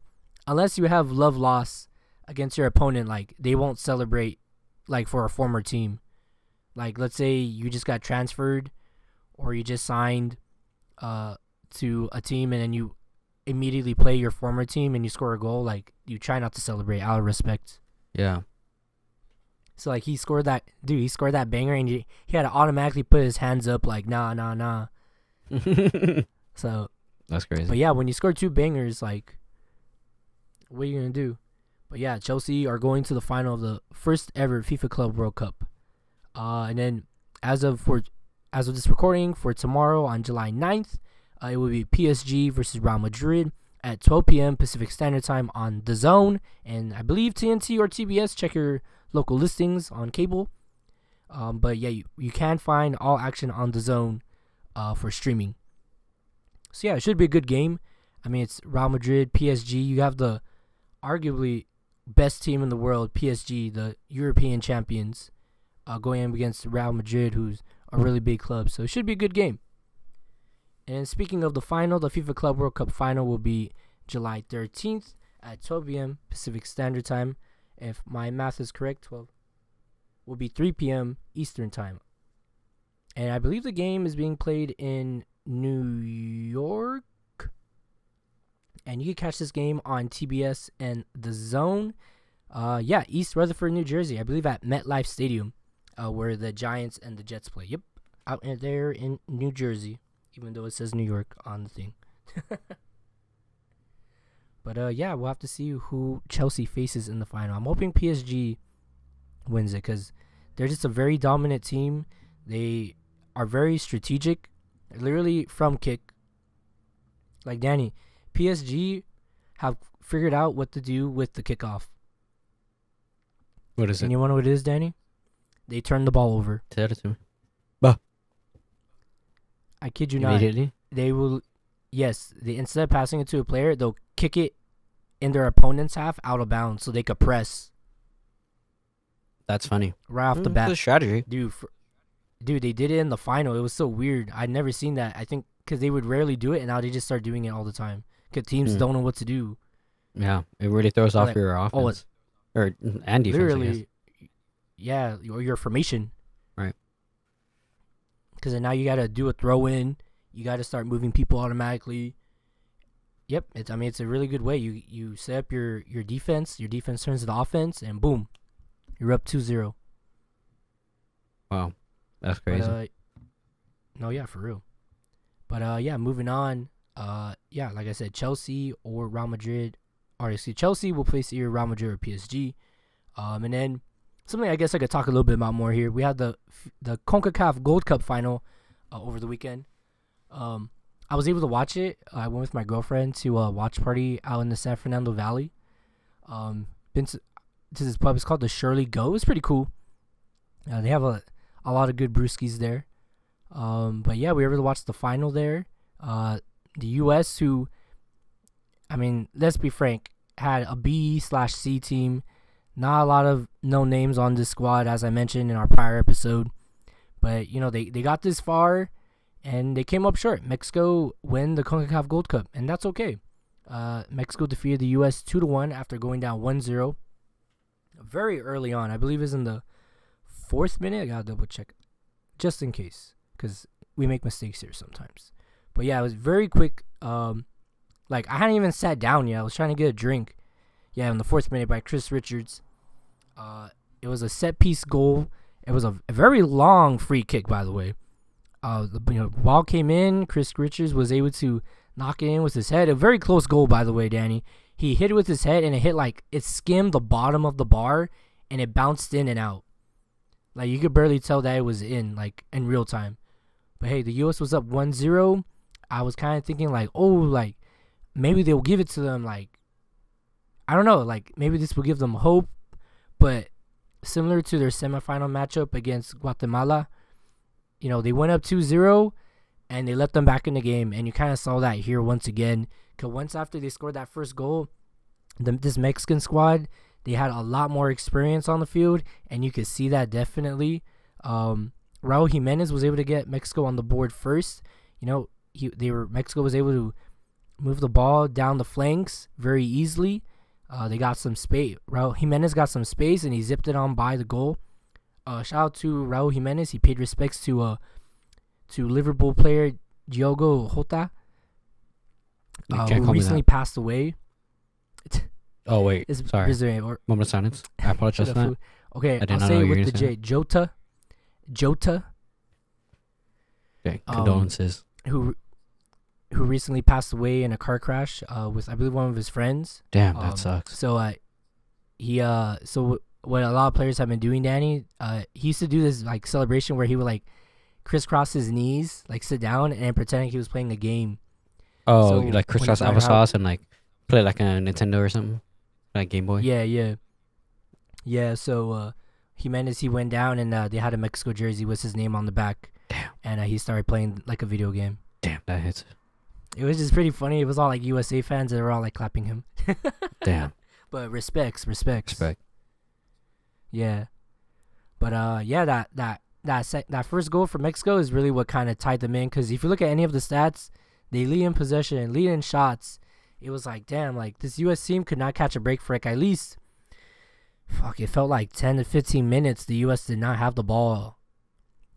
unless you have love loss against your opponent, like they won't celebrate like for a former team. Like let's say you just got transferred or you just signed to a team and then you immediately play your former team and you score a goal, like you try not to celebrate out of respect. Yeah. So like he scored that banger and he had to automatically put his hands up like nah. So that's crazy. But yeah, when you score two bangers, like what are you gonna do? But yeah, Chelsea are going to the final of the first ever FIFA Club World Cup. And then as of this recording, for tomorrow on July 9th, it will be PSG versus Real Madrid at 12 p.m. Pacific Standard Time on DAZN, and I believe TNT or TBS. Check your local listings on cable. But yeah, you can find all action on DAZN for streaming. So yeah, it should be a good game. I mean, it's Real Madrid, PSG. You have the arguably best team in the world, PSG, the European champions, going in against Real Madrid, who's a really big club. So it should be a good game. And speaking of the final, the FIFA Club World Cup final will be July 13th at 12 p.m. Pacific Standard Time. If my math is correct, 12 will be 3 p.m. Eastern Time. And I believe the game is being played in New York. And you can catch this game on TBS and DAZN. East Rutherford, New Jersey. I believe at MetLife Stadium, where the Giants and the Jets play. Yep, out there in New Jersey, even though it says New York on the thing. But we'll have to see who Chelsea faces in the final. I'm hoping PSG wins it because they're just a very dominant team. They are very strategic, literally from kick. Like Danny, PSG have figured out what to do with the kickoff. What is it? And you know what it is, Danny? They turn the ball over. Tell it to me. Bah. I kid you not. Immediately? They will, yes. Instead of passing it to a player, they'll kick it in their opponent's half out of bounds so they could press. That's funny. Right off the bat. It's a strategy. Dude, they did it in the final. It was so weird. I'd never seen that. I think because they would rarely do it, and now they just start doing it all the time. Because teams don't know what to do. Yeah, it really throws off your offense. And defense, literally, yeah, or your formation. Right. Because now you got to do a throw-in. You got to start moving people automatically. Yep, it's a really good way. You set up your defense. Your defense turns to offense, and boom, you're up 2-0. Wow, that's crazy. For real. But moving on. Like I said, Chelsea or Real Madrid. Chelsea will face either Real Madrid or PSG. And then something I guess I could talk a little bit about more here. We had the CONCACAF Gold Cup final over the weekend. I was able to watch it. I went with my girlfriend to a watch party out in the San Fernando Valley. Been to this pub. It's called the Shirley Go. It's pretty cool. They have a lot of good brewskis there. But yeah, we were able to watch the final there. The U.S., who, I mean, let's be frank, had a B/C team. Not a lot of no names on this squad, as I mentioned in our prior episode. But, they got this far, and they came up short. Mexico win the CONCACAF Gold Cup, and that's okay. Mexico defeated the U.S. 2-1 after going down 1-0 very early on. I believe it was in the 4th minute. I got to double check just in case, because we make mistakes here sometimes. But yeah, it was very quick. I hadn't even sat down yet. I was trying to get a drink. Yeah, in the 4th minute by Chris Richards. It was a set piece goal, It was a very long free kick, by the way. The ball came in. Chris Richards was able to knock it in with his head. A very close goal, by the way, Danny. He hit it with his head, and it skimmed the bottom of the bar, and it bounced in and out. Like, you could barely tell that it was in real time. But hey, the U.S. was up 1-0. I was kind of thinking maybe they'll give it to them. I don't know. Maybe this will give them hope. But similar to their semifinal matchup against Guatemala, they went up 2-0, and they let them back in the game. And you kind of saw that here once again. Because once after they scored that first goal, this Mexican squad, they had a lot more experience on the field, and you could see that definitely. Raul Jimenez was able to get Mexico on the board first. Mexico was able to move the ball down the flanks very easily. They got some space. Raul Jimenez got some space, and he zipped it on by the goal. Shout out to Raul Jimenez. He paid respects to Liverpool player Diogo Jota, who recently passed away. Oh wait, sorry. Moment of silence. I apologize for that. Okay, I'll say it with the J. Jota. Okay, condolences. Who recently passed away in a car crash with, I believe, one of his friends. Damn, that sucks. So what a lot of players have been doing, Danny, he used to do this celebration where he would crisscross his knees, sit down and pretending he was playing a game. Oh, so crisscross applesauce and play like a Nintendo or something, like Game Boy. Yeah. So Jimenez, he went down, and they had a Mexico jersey with his name on the back. Damn. And he started playing like a video game. Damn, that hits. It was just pretty funny. It was all USA fans that were all clapping him. Damn. But respect. Yeah. But that first goal for Mexico is really what kind of tied them in. Because if you look at any of the stats, they lead in possession, lead in shots. It was damn, this U.S. team could not catch a break for at least, it felt like 10 to 15 minutes. The U.S. did not have the ball.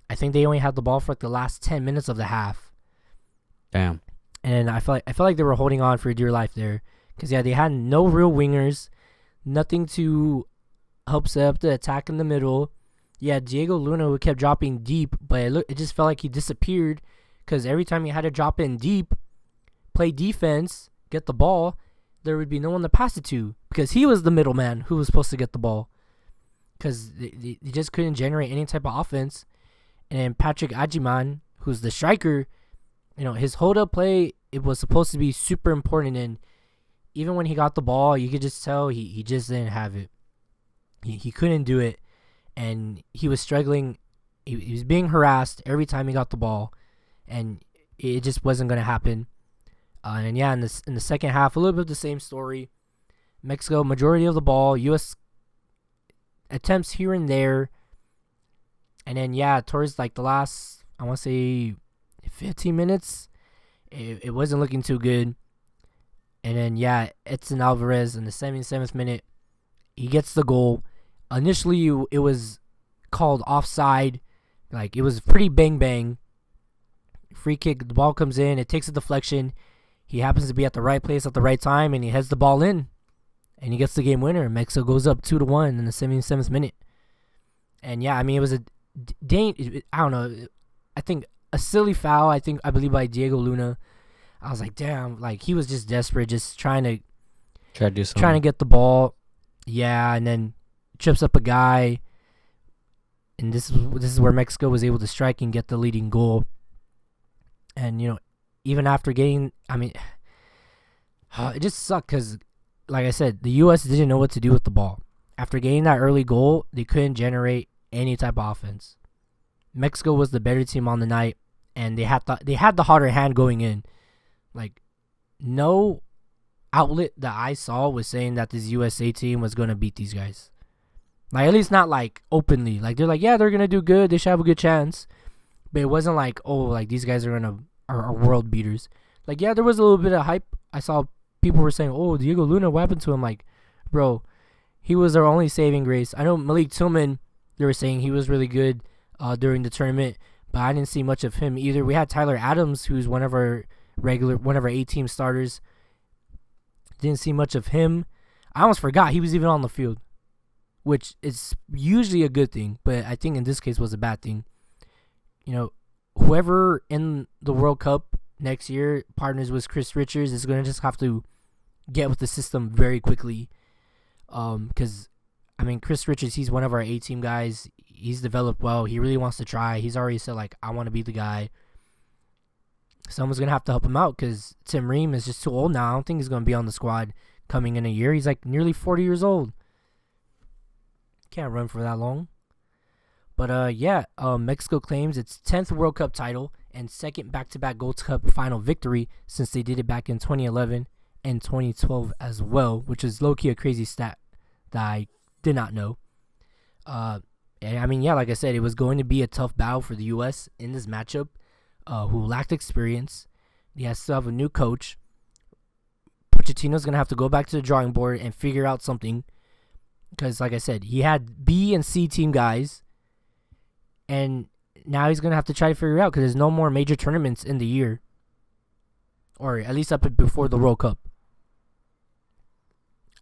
I think they only had the ball for the last 10 minutes of the half. Damn. And I felt like they were holding on for dear life there. Because, they had no real wingers, nothing to help set up the attack in the middle. Diego Luna, who kept dropping deep, but it just felt like he disappeared. Because every time he had to drop in deep, play defense, get the ball, there would be no one to pass it to. Because he was the middleman who was supposed to get the ball. Because they just couldn't generate any type of offense. And then Patrick Ajiman, who's the striker, his hold-up play, it was supposed to be super important. And even when he got the ball, you could just tell he just didn't have it. He couldn't do it. And he was struggling. He was being harassed every time he got the ball. And it just wasn't going to happen. In the second half, a little bit of the same story. Mexico, majority of the ball. U.S. attempts here and there. And then, towards the last, I want to say 15 minutes, it wasn't looking too good. And then, Edson Alvarez in the 77th minute, he gets the goal. Initially, it was called offside. It was pretty bang-bang. Free kick, the ball comes in, it takes a deflection. He happens to be at the right place at the right time, and he heads the ball in. And he gets the game winner. Mexico goes up 2-1 in the 77th minute. And, it was I don't know. I think a silly foul, I believe by Diego Luna. I was like, damn, he was just desperate, just trying to do something. Trying to get the ball. Yeah, and then trips up a guy. And this is where Mexico was able to strike and get the leading goal. And, even after getting, it just sucked because, like I said, the U.S. didn't know what to do with the ball. After getting that early goal, they couldn't generate any type of offense. Mexico was the better team on the night, and they had the harder hand going in. No outlet that I saw was saying that this USA team was going to beat these guys. At least not openly. They're they're going to do good. They should have a good chance. But it wasn't these guys are world beaters. There was a little bit of hype. I saw people were saying, oh, Diego Luna, what happened to him? Bro, he was their only saving grace. I know Malik Tillman, they were saying he was really good during the tournament, but I didn't see much of him either. We had Tyler Adams, who's one of our A-team starters. Didn't see much of him. I almost forgot he was even on the field. which is usually a good thing, but I think in this case was a bad thing. Whoever in the World Cup next year partners with Chris Richards is going to just have to get with the system very quickly. Because, Chris Richards, he's one of our A-team guys. He's developed well. He really wants to try. He's already said, I want to be the guy. Someone's going to have to help him out because Tim Ream is just too old now. I don't think he's going to be on the squad coming in a year. He's nearly 40 years old. Can't run for that long. But, Mexico claims its 10th World Cup title and second back-to-back Gold Cup final victory since they did it back in 2011 and 2012 as well, which is low-key a crazy stat that I did not know. Like I said, it was going to be a tough battle for the U.S. in this matchup, who lacked experience. They still have a new coach. Pochettino's going to have to go back to the drawing board and figure out something because, like I said, he had B and C team guys, and now he's going to have to try to figure it out because there's no more major tournaments in the year, or at least up before the World Cup.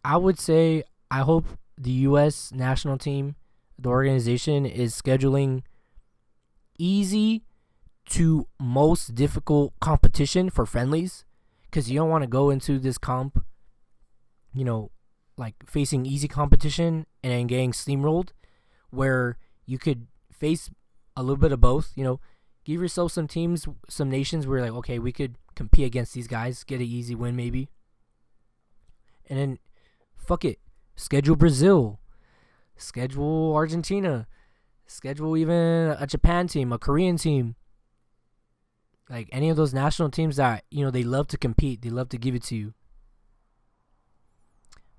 I would say I hope the U.S. national team, the organization, is scheduling easy to most difficult competition for friendlies because you don't want to go into this comp, facing easy competition and then getting steamrolled, where you could face a little bit of both. Give yourself some teams, some nations where okay, we could compete against these guys, get an easy win maybe, and then fuck it, schedule Brazil, schedule Argentina, schedule even a Japan team, a Korean team, any of those national teams that they love to compete, they love to give it to you.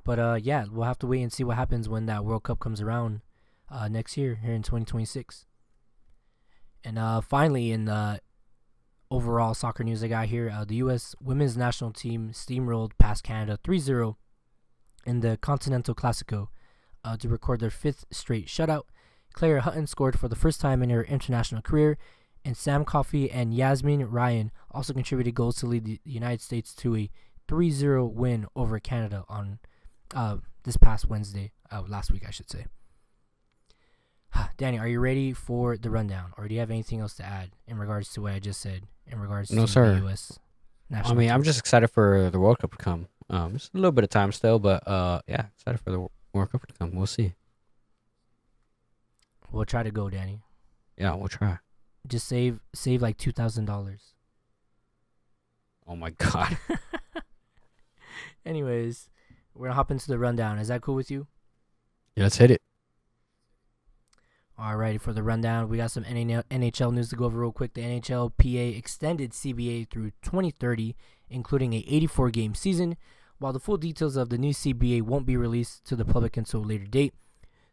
But we'll have to wait and see what happens when that World Cup comes around next year here in 2026. And finally, in the overall soccer news I got here, the U.S. women's national team steamrolled past Canada 3-0 in the Continental Classico to record their 5th straight shutout. Claire Hutton scored for the first time in her international career, and Sam Coffey and Yasmin Ryan also contributed goals to lead the United States to a 3-0 win over Canada on this past Wednesday, last week I should say. Danny, are you ready for the rundown, or do you have anything else to add in regards to what I just said in regards to the U.S. national team? I'm just excited for the World Cup to come. Just a little bit of time still, but excited for the World Cup to come. We'll see. We'll try to go, Danny. Yeah, we'll try. Just save $2,000. Oh my God. Anyways, we're gonna hop into the rundown. Is that cool with you? Yeah, let's hit it. Alrighty, for the rundown, we got some NHL news to go over real quick. The NHLPA extended CBA through 2030, including a 84-game season, while the full details of the new CBA won't be released to the public until a later date.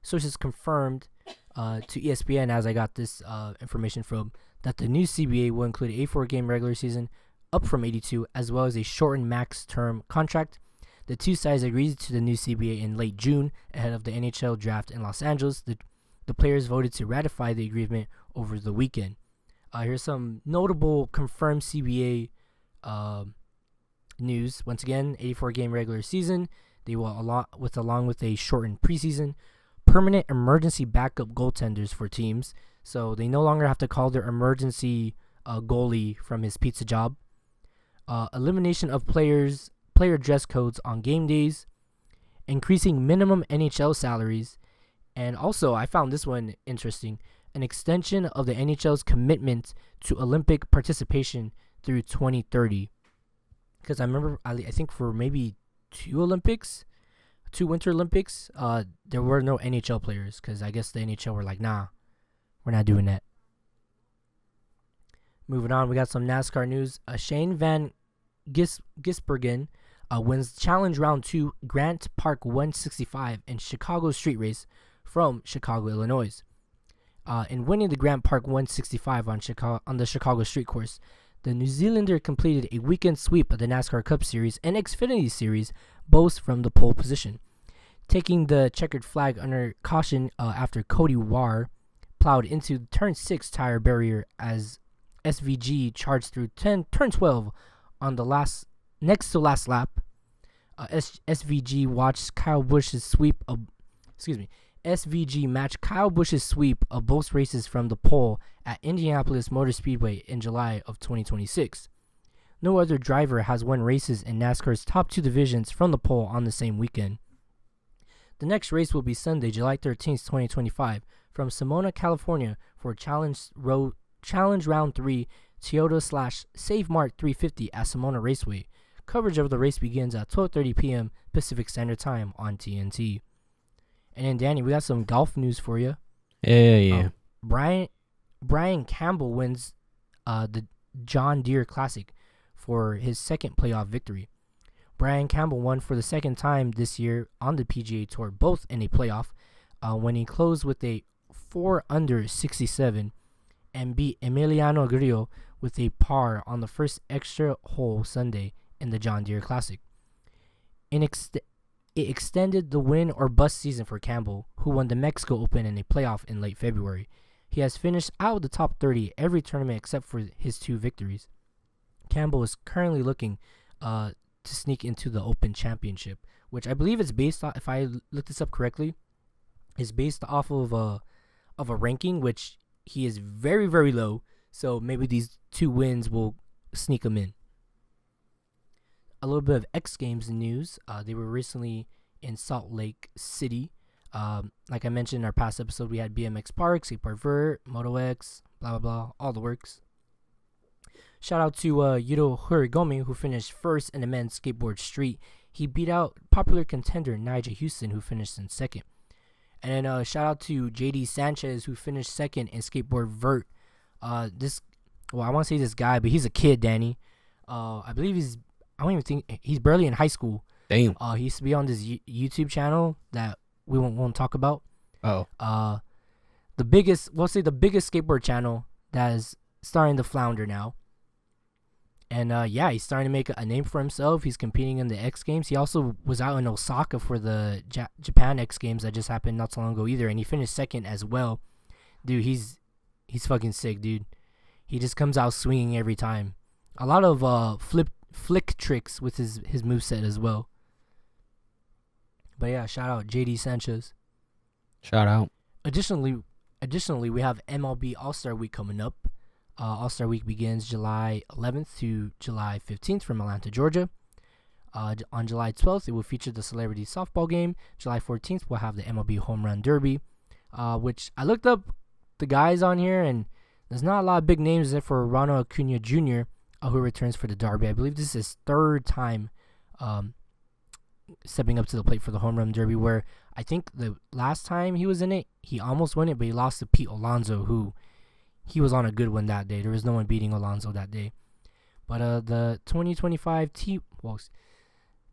Sources confirmed to ESPN, as I got this information from, that the new CBA will include a 84-game regular season, up from 82, as well as a shortened max-term contract. The two sides agreed to the new CBA in late June, ahead of the NHL draft in Los Angeles. The players voted to ratify the agreement over the weekend. Here's some notable confirmed CBA news. Once again, 84-game regular season. They will along with a shortened preseason. Permanent emergency backup goaltenders for teams, so they no longer have to call their emergency goalie from his pizza job. Elimination of player dress codes on game days. Increasing minimum NHL salaries. And also, I found this one interesting, an extension of the NHL's commitment to Olympic participation through 2030. Because I remember, I think for maybe two Winter Olympics, there were no NHL players, because I guess the NHL were like, nah, we're not doing that. Moving on, we got some NASCAR news. Shane Van Gisbergen wins Challenge Round 2 Grant Park 165 in Chicago Street Race from Chicago, Illinois. In winning the Grant Park 165 on the Chicago Street Course, the New Zealander completed a weekend sweep of the NASCAR Cup Series and Xfinity Series, both from the pole position. Taking the checkered flag under caution after Cody Warr plowed into turn 6 tire barrier as SVG charged through turn 12 on the next to last lap. SVG watched Kyle Busch's sweep. SVG matched Kyle Busch's sweep of both races from the pole at Indianapolis Motor Speedway in July of 2026. No other driver has won races in NASCAR's top two divisions from the pole on the same weekend. The next race will be Sunday, July 13th, 2025, from Simona, California for Challenge Round 3 Toyota Save Mart 350 at Simona Raceway. Coverage of the race begins at 12:30 p.m. Pacific Standard Time on TNT. And then, Danny, we got some golf news for you. Yeah. Brian Campbell wins the John Deere Classic for his second playoff victory. Brian Campbell won for the second time this year on the PGA Tour, both in a playoff, when he closed with a 4-under 67 and beat Emiliano Grillo with a par on the first extra hole Sunday in the John Deere Classic. It extended the win or bust season for Campbell, who won the Mexico Open in a playoff in late February. He has finished out of the top 30 every tournament except for his 2 victories. Campbell is currently looking to sneak into the Open Championship, which I believe is based off, if I looked this up correctly, is based off of a ranking, which he is very, very low. So maybe these 2 wins will sneak him in. A little bit of X Games news. They were recently in Salt Lake City. Like I mentioned in our past episode, we had BMX Park, Skate Park Vert, Moto X, blah, blah, blah, all the works. Shout out to Yuto Horigome, who finished first in the men's skateboard street. He beat out popular contender Nigel Houston, who finished in second. And then shout out to JD Sanchez, who finished second in skateboard vert. I want to say this guy, but he's a kid, Danny. I believe I don't even think he's barely in high school. Damn. He used to be on this YouTube channel that we won't talk about. Oh. The biggest skateboard channel that is starting to flounder now. And he's starting to make a name for himself. He's competing in the X Games. He also was out in Osaka for the Japan X Games that just happened not so long ago either, and he finished second as well. Dude, he's fucking sick, dude. He just comes out swinging every time. A lot of flick tricks with his moveset as well. But yeah, shout out JD Sanchez. Shout out. Additionally, we have MLB All-Star Week coming up. All-Star Week begins July 11th to July 15th from Atlanta, Georgia. On July 12th, it will feature the Celebrity Softball Game. July 14th, we'll have the MLB Home Run Derby, which I looked up the guys on here, and there's not a lot of big names except for Ronald Acuna Jr., who returns for the Derby. I believe this is his 3rd time stepping up to the plate for the Home Run Derby, where I think the last time he was in it, he almost won it, but he lost to Pete Alonso, who he was on a good one that day. There was no one beating Alonso that day. But the 2025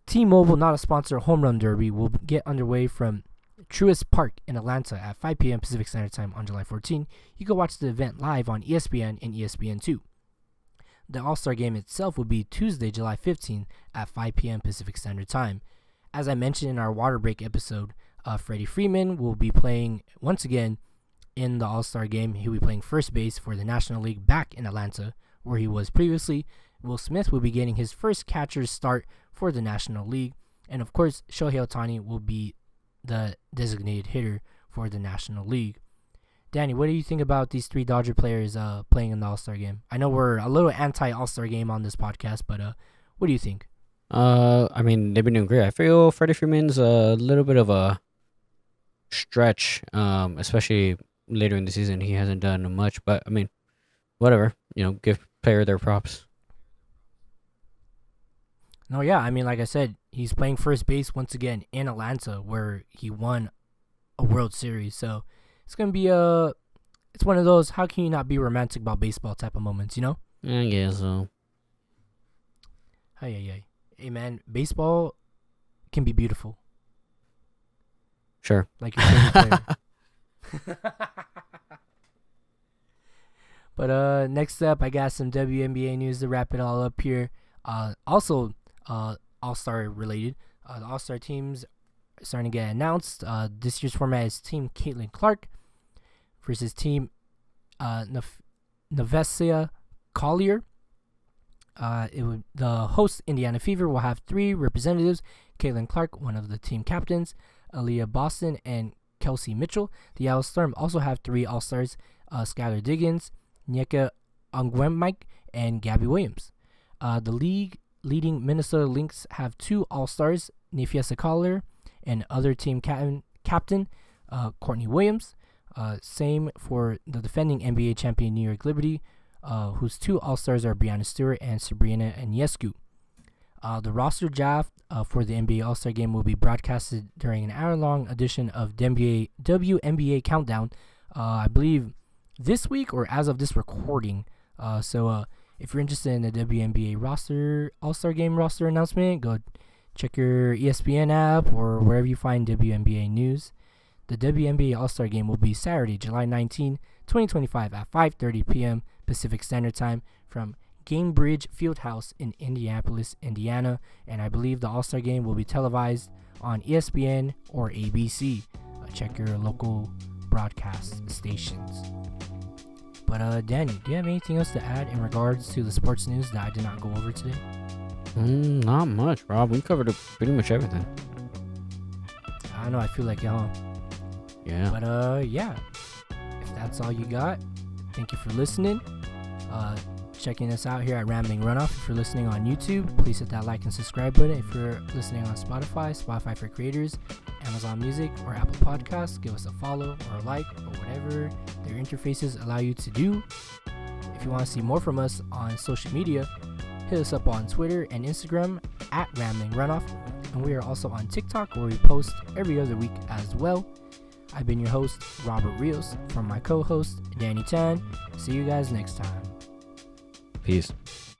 T-Mobile, not a sponsor, Home Run Derby will get underway from Truist Park in Atlanta at 5 p.m. Pacific Standard Time on July 14. You can watch the event live on ESPN and ESPN2. The All-Star Game itself will be Tuesday, July 15 at 5 p.m. Pacific Standard Time. As I mentioned in our water break episode, Freddie Freeman will be playing once again in the All-Star Game. He'll be playing first base for the National League back in Atlanta, where he was previously. Will Smith will be getting his first catcher's start for the National League. And of course, Shohei Ohtani will be the designated hitter for the National League. Danny, what do you think about these 3 Dodger players playing in the All-Star Game? I know we're a little anti-All-Star Game on this podcast, but what do you think? I mean, they've been doing great. I feel Freddie Freeman's a little bit of a stretch, especially later in the season. He hasn't done much, but I mean, whatever. Give player their props. No, yeah, I mean, like I said, he's playing first base once again in Atlanta, where he won a World Series. So it's gonna be it's one of those how can you not be romantic about baseball type of moments, I guess so. Hey, man, baseball can be beautiful. Sure. Like your favorite player. But next up, I got some WNBA news to wrap it all up here. Also, All-Star related. The All-Star teams are starting to get announced. This year's format is Team Caitlin Clark versus Team Nevesia Collier. The host, Indiana Fever, will have 3 representatives. Caitlin Clark, one of the team captains, Aaliyah Boston, and Kelsey Mitchell. The Seattle Storm also have 3 All-Stars, Skylar Diggins, Onyeka Onwenu, and Gabby Williams. The league leading Minnesota Lynx have 2 All-Stars, Nefiesa Collier, and other team captain Courtney Williams. Same for the defending NBA champion New York Liberty, whose 2 All-Stars are Brianna Stewart and Sabrina Ionescu. The roster draft for the NBA All-Star Game will be broadcasted during an hour-long edition of the WNBA Countdown, I believe this week or as of this recording. So if you're interested in the WNBA roster All-Star Game roster announcement, go check your ESPN app or wherever you find WNBA news. The WNBA All-Star Game will be Saturday, July 19, 2025 at 5:30 p.m. Pacific Standard Time from Gainbridge Fieldhouse in Indianapolis, Indiana, and I believe the All-Star Game will be televised on ESPN or ABC. Check your local broadcast stations. But Danny, do you have anything else to add in regards to the sports news that I did not go over today? Not much, Rob. We covered pretty much everything. I know, I feel like y'all. Yeah. But yeah, if that's all you got, thank you for listening. Checking us out here at Rambling Runoff. If you're listening on YouTube, please hit that like and subscribe button. If you're listening on Spotify for Creators, Amazon Music, or Apple Podcasts, give us a follow or a like or whatever their interfaces allow you to do. If you want to see more from us on social media, hit us up on Twitter and Instagram at Rambling Runoff, and we are also on TikTok where we post every other week as well. I've been your host, Robert Rios, from my co-host, Danny Tan. See you guys next time. Peace.